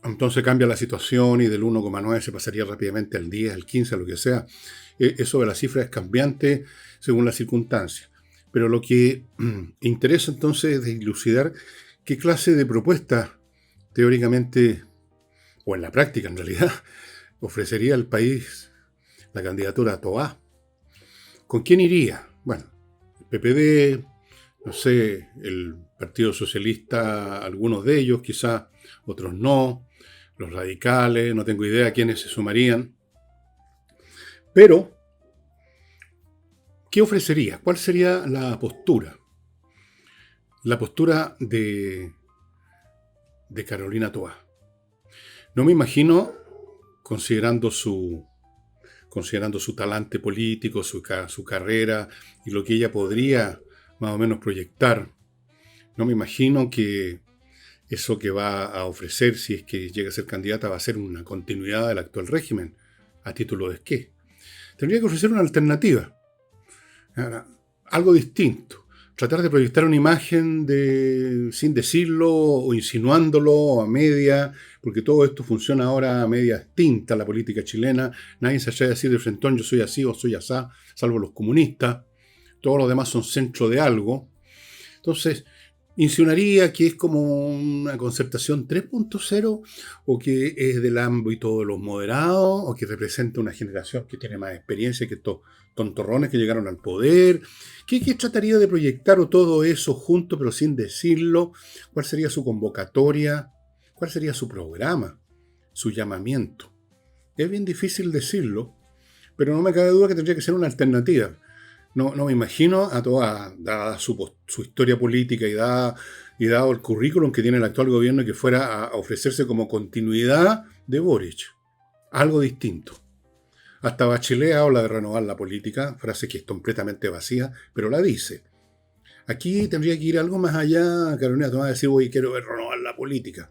Entonces cambia la situación y del 1,9 se pasaría rápidamente al 10, al 15, a lo que sea. Eso de la cifra es cambiante según las circunstancias. Pero lo que interesa entonces es dilucidar qué clase de propuesta teóricamente, o en la práctica en realidad, ofrecería al país la candidatura a Toa. ¿Con quién iría? Bueno, el PPD, no sé, el Partido Socialista, algunos de ellos, quizás otros no, los radicales, no tengo idea quiénes se sumarían. Pero, ¿qué ofrecería? ¿Cuál sería la postura? La postura de Carolina Toa. No me imagino, considerando su talante político, su carrera y lo que ella podría más o menos proyectar, no me imagino que eso que va a ofrecer, si es que llega a ser candidata, va a ser una continuidad del actual régimen. ¿A título de qué? Tendría que ofrecer una alternativa, algo distinto. Tratar de proyectar una imagen sin decirlo o insinuándolo a media, porque todo esto funciona ahora a media tinta, la política chilena. Nadie se haya de decir de frentón, yo soy así o soy asá, salvo los comunistas. Todos los demás son centro de algo. Entonces, insinuaría que es como una concertación 3.0 o que es del ámbito de los moderados o que representa una generación que tiene más experiencia que estos tontorrones que llegaron al poder. ¿Qué trataría de proyectar o todo eso junto pero sin decirlo? ¿Cuál sería su convocatoria? ¿Cuál sería su programa? Su llamamiento. Es bien difícil decirlo, pero no me cabe duda que tendría que ser una alternativa. No me imagino a Toa, dada su historia política y dado el currículum que tiene el actual gobierno, que fuera a ofrecerse como continuidad de Boric. Algo distinto. Hasta Bachelet habla de renovar la política, frase que es completamente vacía, pero la dice. Aquí tendría que ir algo más allá, Carolina Toa, decir, oye, quiero ver renovar la política.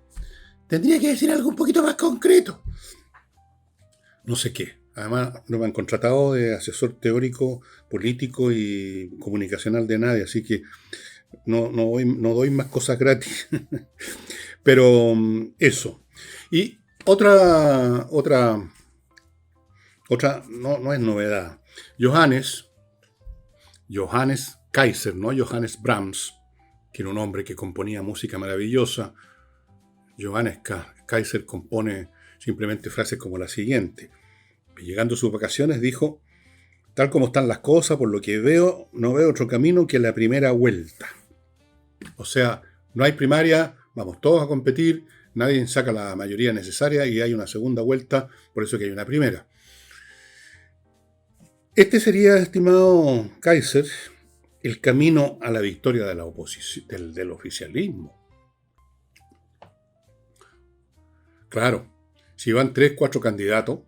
tendría que decir algo un poquito más concreto. No sé qué. Además, no me han contratado de asesor teórico, político y comunicacional de nadie, así que no doy más cosas gratis. Pero eso. Y otra, no es novedad. Johannes Kaiser, no Johannes Brahms, que era un hombre que componía música maravillosa. Johannes Kaiser compone simplemente frases como la siguiente. Llegando a sus vacaciones dijo: tal como están las cosas, por lo que veo, no veo otro camino que la primera vuelta. O sea, no hay primaria, vamos todos a competir, nadie saca la mayoría necesaria y hay una segunda vuelta, por eso que hay una primera. Este sería, estimado Kaiser, el camino a la victoria de la oposición, del oficialismo. Claro, si van 3, 4 candidatos,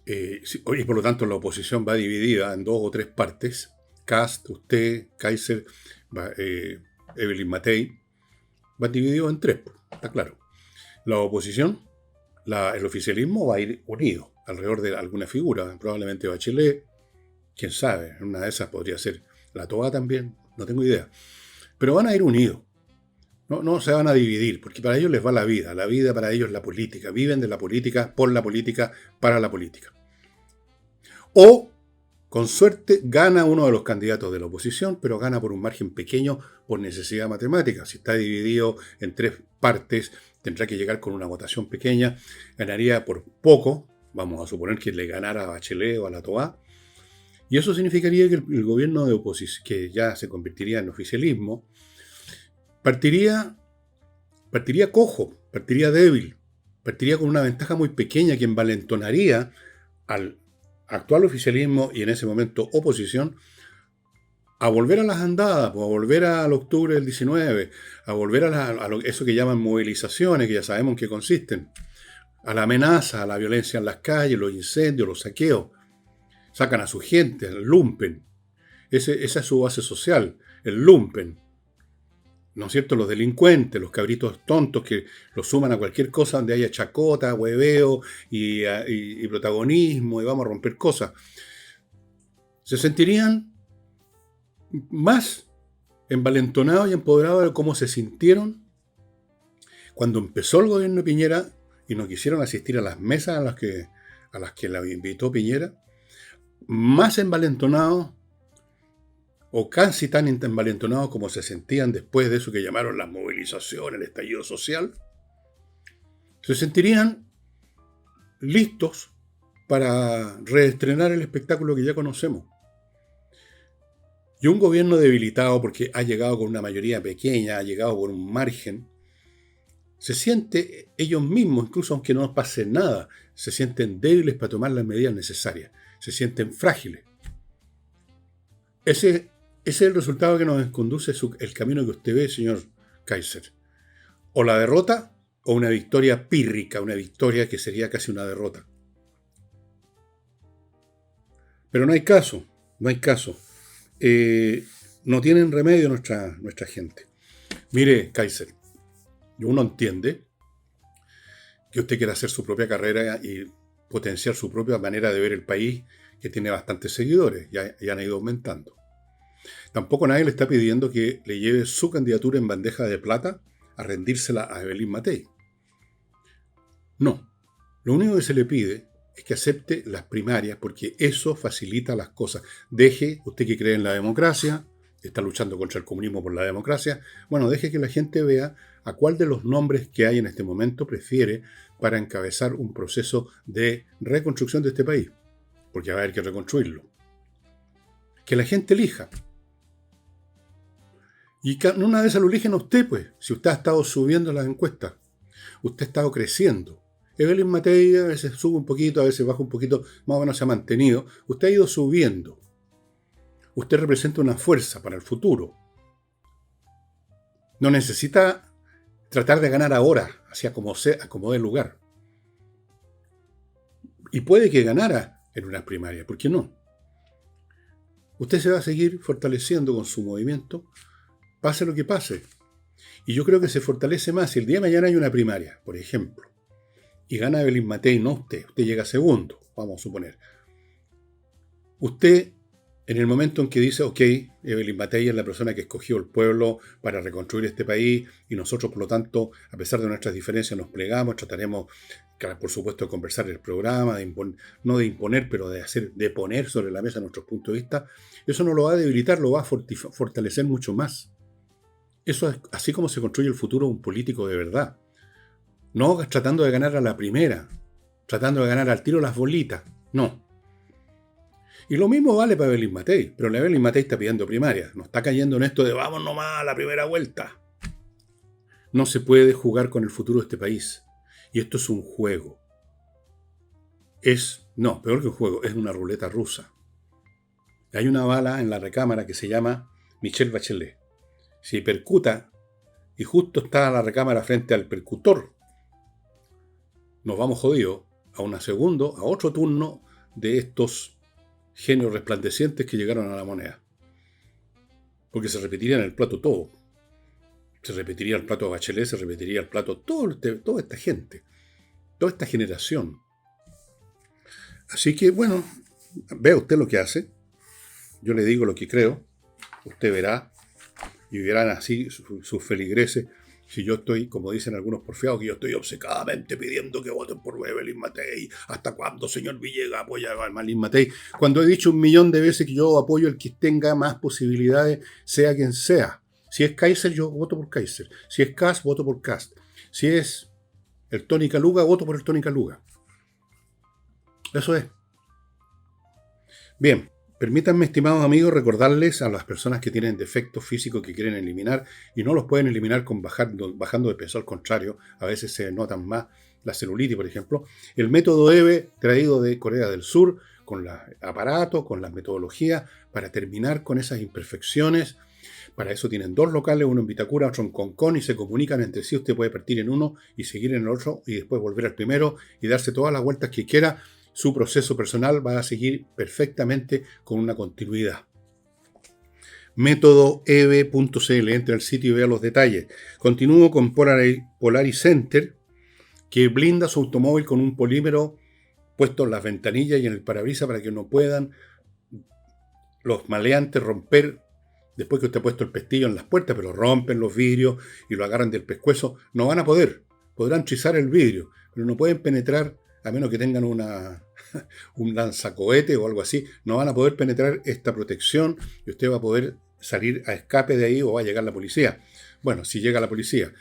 y por lo tanto la oposición va dividida en 2 o 3 partes, Kast, usted, Kaiser, Evelyn Matei, van divididos en 3, está claro. La oposición, el oficialismo va a ir unido alrededor de alguna figura, probablemente Bachelet, quién sabe, una de esas podría ser la Toa también, no tengo idea. Pero van a ir unidos, no se van a dividir, porque para ellos les va la vida para ellos es la política, viven de la política, por la política, para la política. O, con suerte, gana uno de los candidatos de la oposición, pero gana por un margen pequeño por necesidad matemática. Si está dividido en 3 partes, tendrá que llegar con una votación pequeña, ganaría por poco, vamos a suponer que le ganara a Bachelet o a la Toa, y eso significaría que el gobierno de oposición, que ya se convertiría en oficialismo, partiría cojo, partiría débil, partiría con una ventaja muy pequeña que envalentonaría al actual oficialismo y en ese momento oposición a volver a las andadas, a volver al octubre del 19, a volver a eso que llaman movilizaciones, que ya sabemos en qué consisten, a la amenaza, a la violencia en las calles, los incendios, los saqueos. Sacan a su gente, el lumpen. Esa es su base social, el lumpen. ¿No es cierto? Los delincuentes, los cabritos tontos que los suman a cualquier cosa donde haya chacota, hueveo y protagonismo y vamos a romper cosas. Se sentirían más envalentonados y empoderados de cómo se sintieron cuando empezó el gobierno de Piñera y no quisieron asistir a las mesas a las que la invitó Piñera, más envalentonados o casi tan envalentonados como se sentían después de eso que llamaron las movilizaciones, el estallido social, se sentirían listos para reestrenar el espectáculo que ya conocemos. Y un gobierno debilitado porque ha llegado con una mayoría pequeña, ha llegado por un margen, se siente ellos mismos, incluso aunque no pase nada, se sienten débiles para tomar las medidas necesarias, se sienten frágiles. Ese es el resultado que nos conduce el camino que usted ve, señor Kaiser. O la derrota o una victoria pírrica, una victoria que sería casi una derrota. Pero no hay caso. No tienen remedio nuestra gente. Mire, Kaiser, uno entiende que usted quiere hacer su propia carrera y potenciar su propia manera de ver el país, que tiene bastantes seguidores, ya han ido aumentando. Tampoco nadie le está pidiendo que le lleve su candidatura en bandeja de plata a rendírsela a Evelyn Matei. No, lo único que se le pide es que acepte las primarias porque eso facilita las cosas. Deje, usted que cree en la democracia, está luchando contra el comunismo por la democracia, bueno, deje que la gente vea a cuál de los nombres que hay en este momento prefiere para encabezar un proceso de reconstrucción de este país, porque va a haber que reconstruirlo. Que la gente elija. Y una vez lo eligen a usted, pues, si usted ha estado subiendo las encuestas, usted ha estado creciendo. Evelyn Matei a veces sube un poquito, a veces baja un poquito, más o menos se ha mantenido. Usted ha ido subiendo. Usted representa una fuerza para el futuro. No necesita tratar de ganar ahora, hacia como dé lugar. Y puede que ganara en unas primarias, ¿por qué no? Usted se va a seguir fortaleciendo con su movimiento, pase lo que pase. Y yo creo que se fortalece más si el día de mañana hay una primaria, por ejemplo, y gana Evelyn Matei, no usted llega segundo, vamos a suponer. Usted, en el momento en que dice, ok, Evelyn Matei es la persona que escogió el pueblo para reconstruir este país y nosotros, por lo tanto, a pesar de nuestras diferencias, nos plegamos, trataremos, por supuesto, de conversar el programa, no de imponer, pero de poner sobre la mesa nuestros puntos de vista, eso no lo va a debilitar, lo va a fortalecer mucho más. Eso es así como se construye el futuro de un político de verdad. No tratando de ganar a la primera, tratando de ganar al tiro las bolitas, no. Y lo mismo vale para Evelyn Matei, pero la Evelyn Matei está pidiendo primaria, no está cayendo en esto de vamos nomás a la primera vuelta. No se puede jugar con el futuro de este país. Y esto es un juego. Peor que un juego, es una ruleta rusa. Hay una bala en la recámara que se llama Michelle Bachelet. Si percuta y justo está la recámara frente al percutor, nos vamos jodidos a otro turno de estos genios resplandecientes que llegaron a la moneda. Porque se repetiría en el plato todo. Se repetiría el plato de Bachelet, se repetiría el plato toda esta gente, toda esta generación. Así que, bueno, vea usted lo que hace. Yo le digo lo que creo. Usted verá. Y verán así sus feligreses. Si yo estoy, como dicen algunos porfiados, que yo estoy obcecadamente pidiendo que voten por Evelyn Matei. ¿Hasta cuándo, señor Villegas, apoya a Evelyn Matei? Cuando he dicho 1.000.000 de veces que yo apoyo al que tenga más posibilidades, sea quien sea. Si es Kaiser, yo voto por Kaiser. Si es Kast, voto por Kast. Si es el Tony Caluga, voto por el Tony Caluga. Eso es. Bien. Permítanme, estimados amigos, recordarles a las personas que tienen defectos físicos que quieren eliminar y no los pueden eliminar bajando de peso, al contrario, a veces se notan más la celulitis, por ejemplo. El método EVE, traído de Corea del Sur, con los aparatos, con las metodologías, para terminar con esas imperfecciones. Para eso tienen 2 locales, uno en Vitacura, otro en Concón, y se comunican entre sí. Usted puede partir en uno y seguir en el otro y después volver al primero y darse todas las vueltas que quiera. Su proceso personal va a seguir perfectamente con una continuidad. Métodoev.cl, entre al sitio y vea los detalles. Continúo con Polaricenter, que blinda su automóvil con un polímero puesto en las ventanillas y en el parabrisas para que no puedan los maleantes romper, después que usted ha puesto el pestillo en las puertas, pero rompen los vidrios y lo agarran del pescuezo. No van a poder. Podrán trizar el vidrio, pero no pueden penetrar, a menos que tengan un lanzacohete o algo así, no van a poder penetrar esta protección y usted va a poder salir a escape de ahí o va a llegar la policía. Bueno, si llega la policía.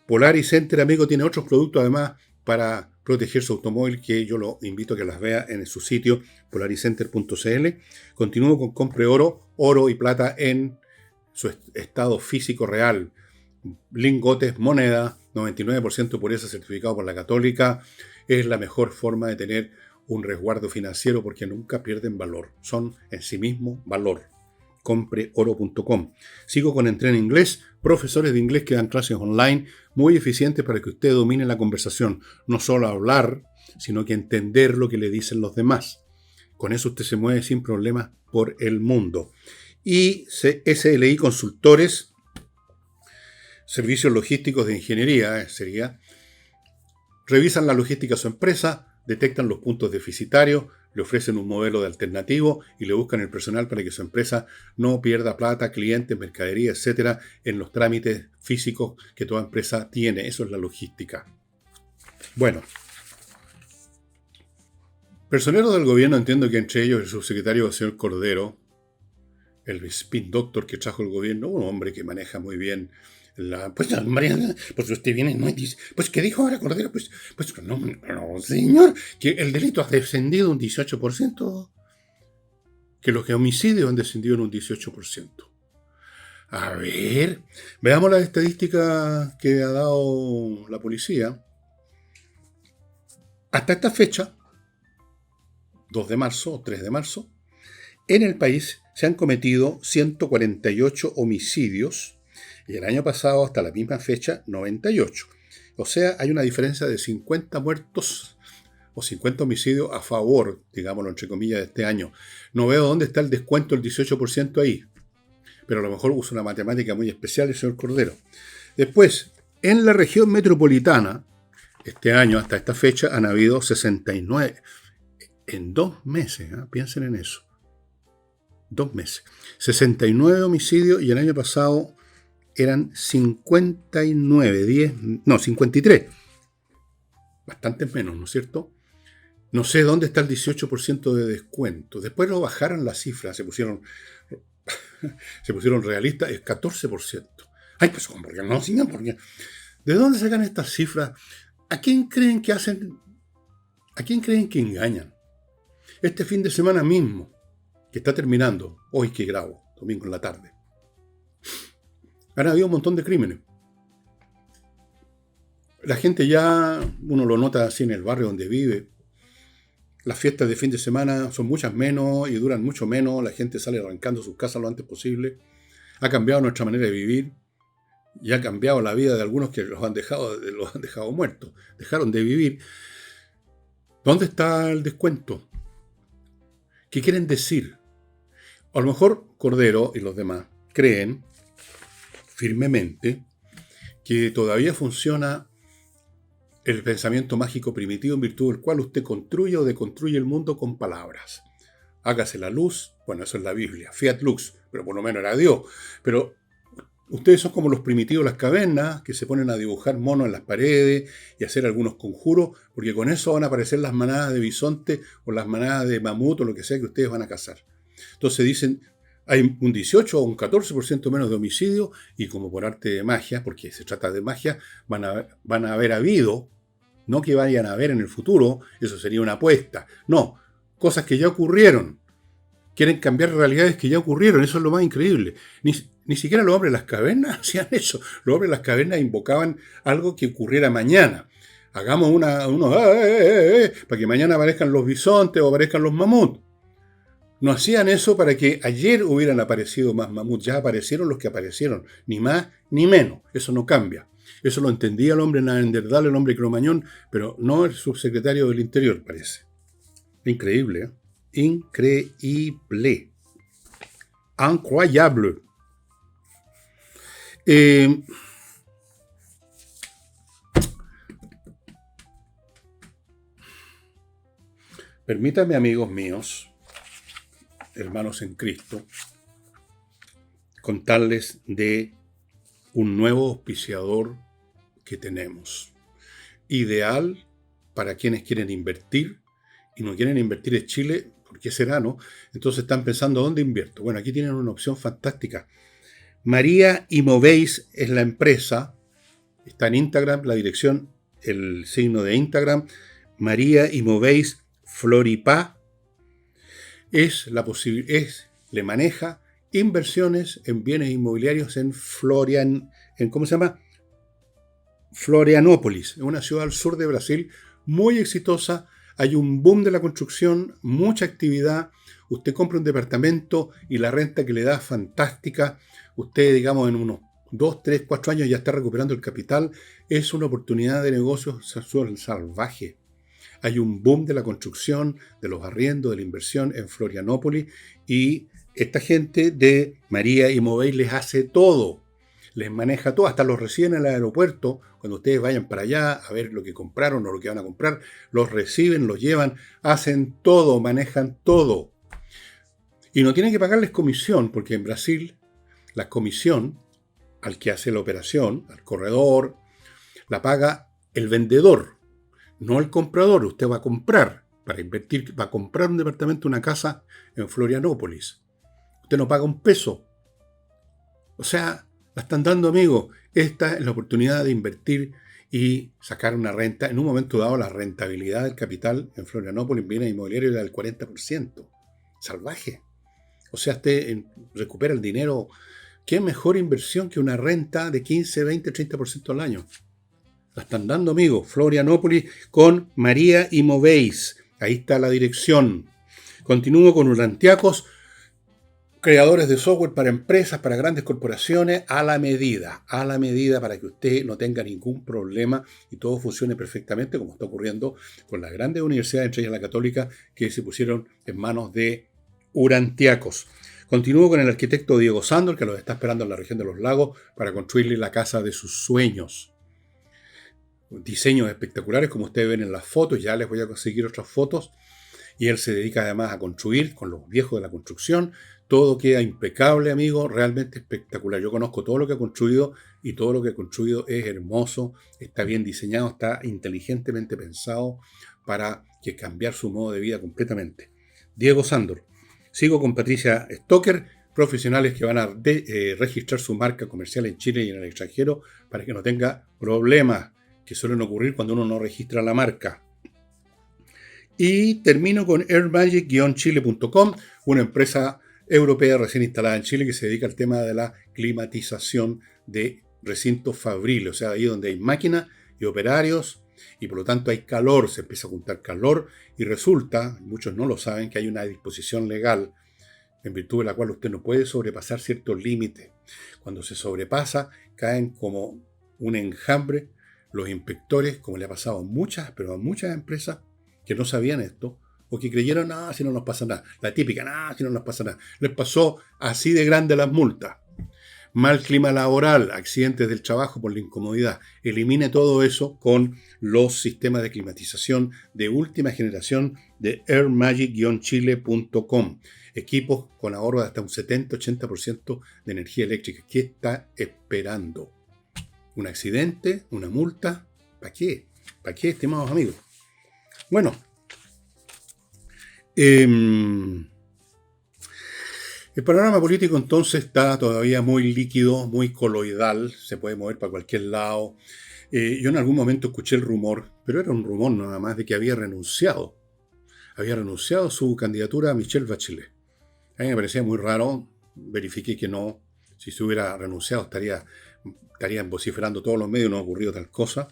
Polaricenter, amigo, tiene otros productos además para proteger su automóvil que yo lo invito a que las vea en su sitio polaricenter.cl. Continúo con compre oro y plata en su estado físico real. Lingotes, moneda, 99% pureza certificado por la Católica. Es la mejor forma de tener un resguardo financiero porque nunca pierden valor. Son en sí mismo valor. Compreoro.com. Sigo con Entrena Inglés. Profesores de inglés que dan clases online muy eficientes para que usted domine la conversación. No solo hablar, sino que entender lo que le dicen los demás. Con eso usted se mueve sin problemas por el mundo. Y SLI Consultores, servicios logísticos de ingeniería, revisan la logística de su empresa, detectan los puntos deficitarios, le ofrecen un modelo de alternativo y le buscan el personal para que su empresa no pierda plata, clientes, mercadería, etcétera, en los trámites físicos que toda empresa tiene. Eso es la logística. Bueno, personeros del gobierno, entiendo que entre ellos el subsecretario, el señor Cordero, el spin doctor que trajo el gobierno, un hombre que maneja muy bien pues Mariana, pues usted viene, no dice, pues ¿qué dijo ahora Cordero? Pues no, señor, que el delito ha descendido un 18%, que los homicidios han descendido en un 18%. A ver, veamos las estadísticas que ha dado la policía. Hasta esta fecha, 2 de marzo o 3 de marzo, en el país se han cometido 148 homicidios y el año pasado, hasta la misma fecha, 98. O sea, hay una diferencia de 50 muertos o 50 homicidios a favor, digámoslo entre comillas, de este año. No veo dónde está el descuento del 18% ahí. pero a lo mejor usa una matemática muy especial el señor Cordero. Después, en la región metropolitana, este año, hasta esta fecha, han habido 69. En 2 meses, piensen en eso. 2 meses. 69 homicidios y el año pasado eran 59, 53. Bastantes menos, ¿no es cierto? No sé dónde está el 18% de descuento. Después lo bajaron las cifras, se pusieron realistas, es 14%. Ay, pues, ¿por qué no, señor? ¿Por qué? ¿De dónde sacan estas cifras? ¿A quién creen que hacen? ¿A quién creen que engañan? Este fin de semana mismo, que está terminando, hoy que grabo, domingo en la tarde, han habido un montón de crímenes. La gente ya, uno lo nota así en el barrio donde vive, las fiestas de fin de semana son muchas menos y duran mucho menos, la gente sale arrancando sus casas lo antes posible, ha cambiado nuestra manera de vivir y ha cambiado la vida de algunos que los han dejado muertos, dejaron de vivir. ¿Dónde está el descuento? ¿Qué quieren decir? A lo mejor Cordero y los demás creen firmemente que todavía funciona el pensamiento mágico primitivo en virtud del cual usted construye o deconstruye el mundo con palabras. Hágase la luz, bueno, eso es la Biblia, fiat lux, pero por lo menos era Dios. Pero ustedes son como los primitivos de las cavernas, que se ponen a dibujar monos en las paredes y hacer algunos conjuros, porque con eso van a aparecer las manadas de bisonte o las manadas de mamut o lo que sea que ustedes van a cazar. Entonces dicen, hay un 18 o un 14% menos de homicidio y como por arte de magia, porque se trata de magia, van a haber habido, no que vayan a haber en el futuro, eso sería una apuesta, no, cosas que ya ocurrieron. Quieren cambiar realidades que ya ocurrieron, eso es lo más increíble. Ni siquiera los hombres de las cavernas hacían eso. Los hombres de las cavernas invocaban algo que ocurriera mañana. Hagamos para que mañana aparezcan los bisontes o aparezcan los mamuts. No hacían eso para que ayer hubieran aparecido más mamuts. Ya aparecieron los que aparecieron, ni más ni menos. Eso no cambia. Eso lo entendía el hombre neandertal, el hombre cromañón, pero no el subsecretario del Interior, parece. Increíble, ¿eh? Increíble. Incroyable. Permítanme, amigos míos, hermanos en Cristo, contarles de un nuevo auspiciador que tenemos. Ideal para quienes quieren invertir y no quieren invertir en Chile. ¿Por qué será, no? Entonces están pensando, ¿dónde invierto? Bueno, aquí tienen una opción fantástica. María y Movéis es la empresa. Está en Instagram, la dirección, el signo de Instagram. María y Movéis Floripá. Le maneja inversiones en bienes inmobiliarios en ¿cómo se llama? Florianópolis, en una ciudad al sur de Brasil, muy exitosa. Hay un boom de la construcción, mucha actividad. Usted compra un departamento y la renta que le da es fantástica. Usted, digamos, en unos 2, 3, 4 años ya está recuperando el capital. Es una oportunidad de negocio salvaje. Hay un boom de la construcción, de los arriendos, de la inversión en Florianópolis y esta gente de María y Movéis les hace todo. Les maneja todo, hasta los reciben en el aeropuerto. Cuando ustedes vayan para allá a ver lo que compraron o lo que van a comprar, los reciben, los llevan, hacen todo, manejan todo. Y no tienen que pagarles comisión, porque en Brasil la comisión al que hace la operación, al corredor, la paga el vendedor, no el comprador. Usted va a comprar, para invertir, va a comprar un departamento, una casa en Florianópolis. Usted no paga un peso. O sea, la están dando, amigo. Esta es la oportunidad de invertir y sacar una renta. En un momento dado, la rentabilidad del capital en Florianópolis, en bienes inmobiliarios, era del 40%. Salvaje. O sea, usted recupera el dinero. ¿Qué mejor inversión que una renta de 15, 20, 30% al año? La están dando, amigo. Florianópolis con María y Movéis. Ahí está la dirección. Continúo con Urantiacos, creadores de software para empresas, para grandes corporaciones, a la medida para que usted no tenga ningún problema y todo funcione perfectamente, como está ocurriendo con las grandes universidades, entre ellas la Católica, que se pusieron en manos de Urantiacos. Continúo con el arquitecto Diego Sándor, que los está esperando en la región de los lagos para construirle la casa de sus sueños. Diseños espectaculares, como ustedes ven en las fotos. Ya les voy a conseguir otras fotos. Y él se dedica además a construir con los viejos de la construcción. Todo queda impecable, amigo, realmente espectacular. Yo conozco todo lo que ha construido y todo lo que ha construido es hermoso, está bien diseñado, está inteligentemente pensado para que cambiar su modo de vida completamente. Diego Sándor. Sigo con Patricia Stocker, profesionales que van a registrar su marca comercial en Chile y en el extranjero para que no tenga problemas que suelen ocurrir cuando uno no registra la marca. Y termino con airmagic-chile.com, una empresa europea recién instalada en Chile que se dedica al tema de la climatización de recintos fabriles, o sea, ahí donde hay máquinas y operarios y por lo tanto hay calor, se empieza a juntar calor y resulta, muchos no lo saben, que hay una disposición legal en virtud de la cual usted no puede sobrepasar ciertos límites. Cuando se sobrepasa, caen como un enjambre los inspectores, como le ha pasado a muchas empresas que no sabían esto, o que creyeron, si no nos pasa nada. La típica, si no nos pasa nada. Les pasó así de grande las multas. Mal clima laboral, accidentes del trabajo por la incomodidad. Elimine todo eso con los sistemas de climatización de última generación de airmagic-chile.com. Equipos con ahorro de hasta un 70-80% de energía eléctrica. ¿Qué está esperando? ¿Un accidente? ¿Una multa? ¿Para qué? ¿Para qué, estimados amigos? Bueno, el panorama político entonces está todavía muy líquido, muy coloidal, se puede mover para cualquier lado. Yo en algún momento escuché el rumor, pero era un rumor nada más, de que había renunciado su candidatura a Michelle Bachelet. A mí me parecía muy raro, verifiqué que no, si se hubiera renunciado estarían vociferando todos los medios, no ha ocurrido tal cosa.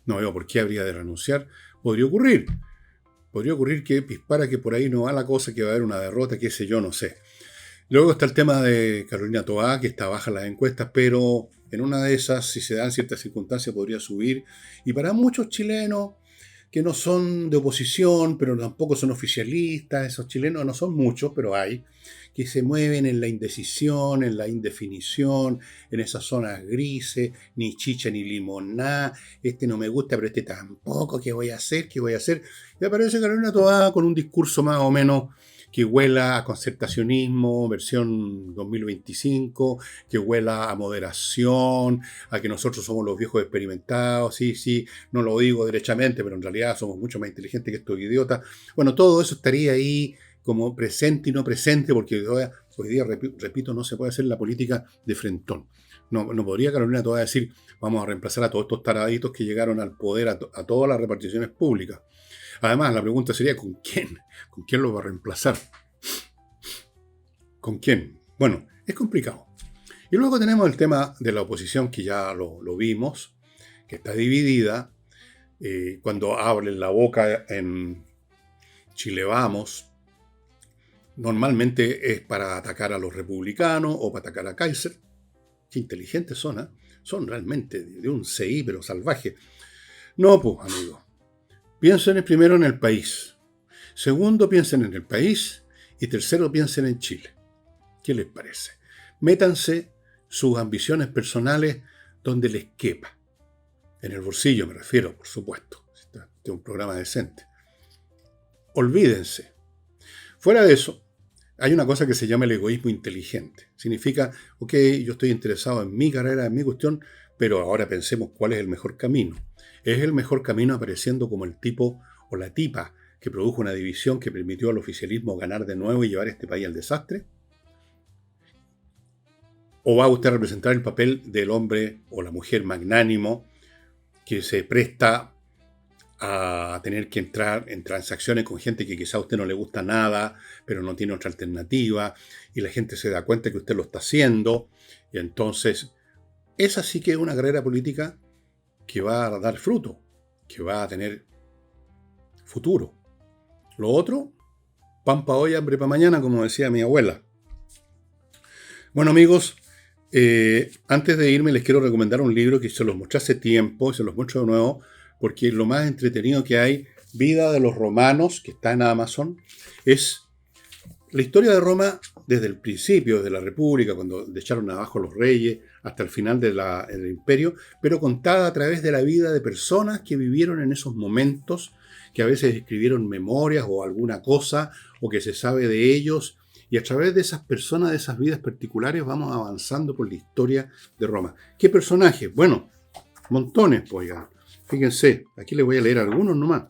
No veo por qué habría de renunciar. Podría ocurrir que dispara que por ahí no va la cosa, que va a haber una derrota, qué sé yo, no sé. Luego está el tema de Carolina Toá, que está baja en las encuestas, pero en una de esas, si se dan ciertas circunstancias, podría subir. Y para muchos chilenos que no son de oposición, pero tampoco son oficialistas, esos chilenos no son muchos, pero hay, que se mueven en la indecisión, en la indefinición, en esas zonas grises, ni chicha ni limoná, este no me gusta, pero este tampoco, ¿qué voy a hacer? Y aparece Carolina Toá con un discurso más o menos que huela a concertacionismo, versión 2025, que huela a moderación, a que nosotros somos los viejos experimentados, sí, no lo digo derechamente, pero en realidad somos mucho más inteligentes que estos idiotas. Bueno, todo eso estaría ahí como presente y no presente, porque hoy día, repito, no se puede hacer la política de frentón. No podría Carolina Toá decir, vamos a reemplazar a todos estos taraditos que llegaron al poder, a todas las reparticiones públicas. Además, la pregunta sería, ¿con quién? ¿Con quién lo va a reemplazar? ¿Con quién? Bueno, es complicado. Y luego tenemos el tema de la oposición, que ya lo vimos, que está dividida. Cuando abren la boca en Chile Vamos, normalmente es para atacar a los republicanos o para atacar a Kaiser. Qué inteligentes son, ¿eh? Son realmente de un CI, pero salvaje. No, pues, amigos. Piensen primero en el país. Segundo, piensen en el país. Y tercero, piensen en Chile. ¿Qué les parece? Métanse sus ambiciones personales donde les quepa. En el bolsillo me refiero, por supuesto. Este es un programa decente. Olvídense. Fuera de eso, hay una cosa que se llama el egoísmo inteligente. Significa, ok, yo estoy interesado en mi carrera, en mi cuestión, pero ahora pensemos cuál es el mejor camino. ¿Es el mejor camino apareciendo como el tipo o la tipa que produjo una división que permitió al oficialismo ganar de nuevo y llevar este país al desastre? ¿O va usted a representar el papel del hombre o la mujer magnánimo que se presta a tener que entrar en transacciones con gente que quizá a usted no le gusta nada, pero no tiene otra alternativa, y la gente se da cuenta que usted lo está haciendo, y entonces esa sí que es una carrera política que va a dar fruto, que va a tener futuro. Lo otro, pan pa' hoy, hambre pa' mañana, como decía mi abuela. Bueno, amigos, antes de irme les quiero recomendar un libro que se los mostré hace tiempo y se los muestro de nuevo, porque lo más entretenido que hay, Vida de los Romanos, que está en Amazon, es la historia de Roma desde el principio, desde la República, cuando echaron abajo a los reyes, hasta el final del imperio, pero contada a través de la vida de personas que vivieron en esos momentos, que a veces escribieron memorias o alguna cosa, o que se sabe de ellos, y a través de esas personas, de esas vidas particulares, vamos avanzando por la historia de Roma. ¿Qué personajes? Bueno, montones, pues, oigan. Fíjense, aquí les voy a leer algunos nomás.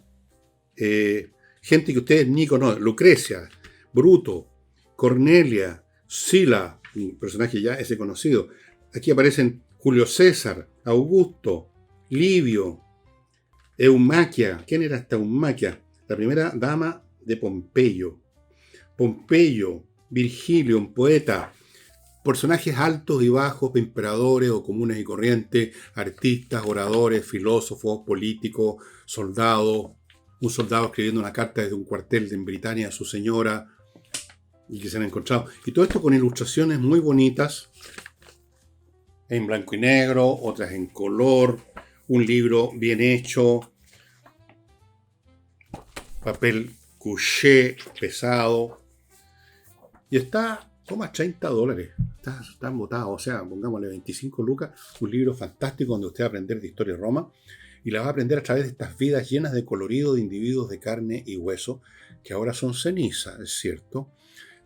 Gente que ustedes ni conocen. Lucrecia, Bruto, Cornelia, Sila, un personaje ya ese conocido. Aquí aparecen Julio César, Augusto, Livio, Eumaquia. ¿Quién era esta Eumaquia? La primera dama de Pompeyo. Pompeyo, Virgilio, un poeta. Personajes altos y bajos, emperadores o comunes y corrientes, artistas, oradores, filósofos, políticos, soldados. Un soldado escribiendo una carta desde un cuartel en Britania a su señora, y que se han encontrado. Y todo esto con ilustraciones muy bonitas, en blanco y negro, otras en color, un libro bien hecho, papel couché pesado, y está como a $30. Están botados, o sea, pongámosle 25 lucas, un libro fantástico donde usted va a aprender de historia de Roma, y la va a aprender a través de estas vidas llenas de colorido de individuos de carne y hueso, que ahora son ceniza, es cierto,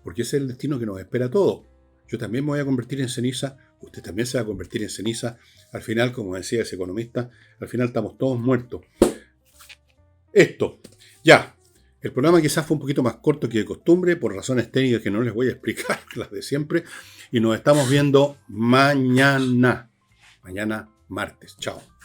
porque ese es el destino que nos espera a todos. Yo también me voy a convertir en ceniza, usted también se va a convertir en ceniza. Al final, como decía ese economista, al final estamos todos muertos. Esto, ya. El programa quizás fue un poquito más corto que de costumbre, por razones técnicas que no les voy a explicar, las de siempre. Y nos estamos viendo mañana. Mañana martes. Chao.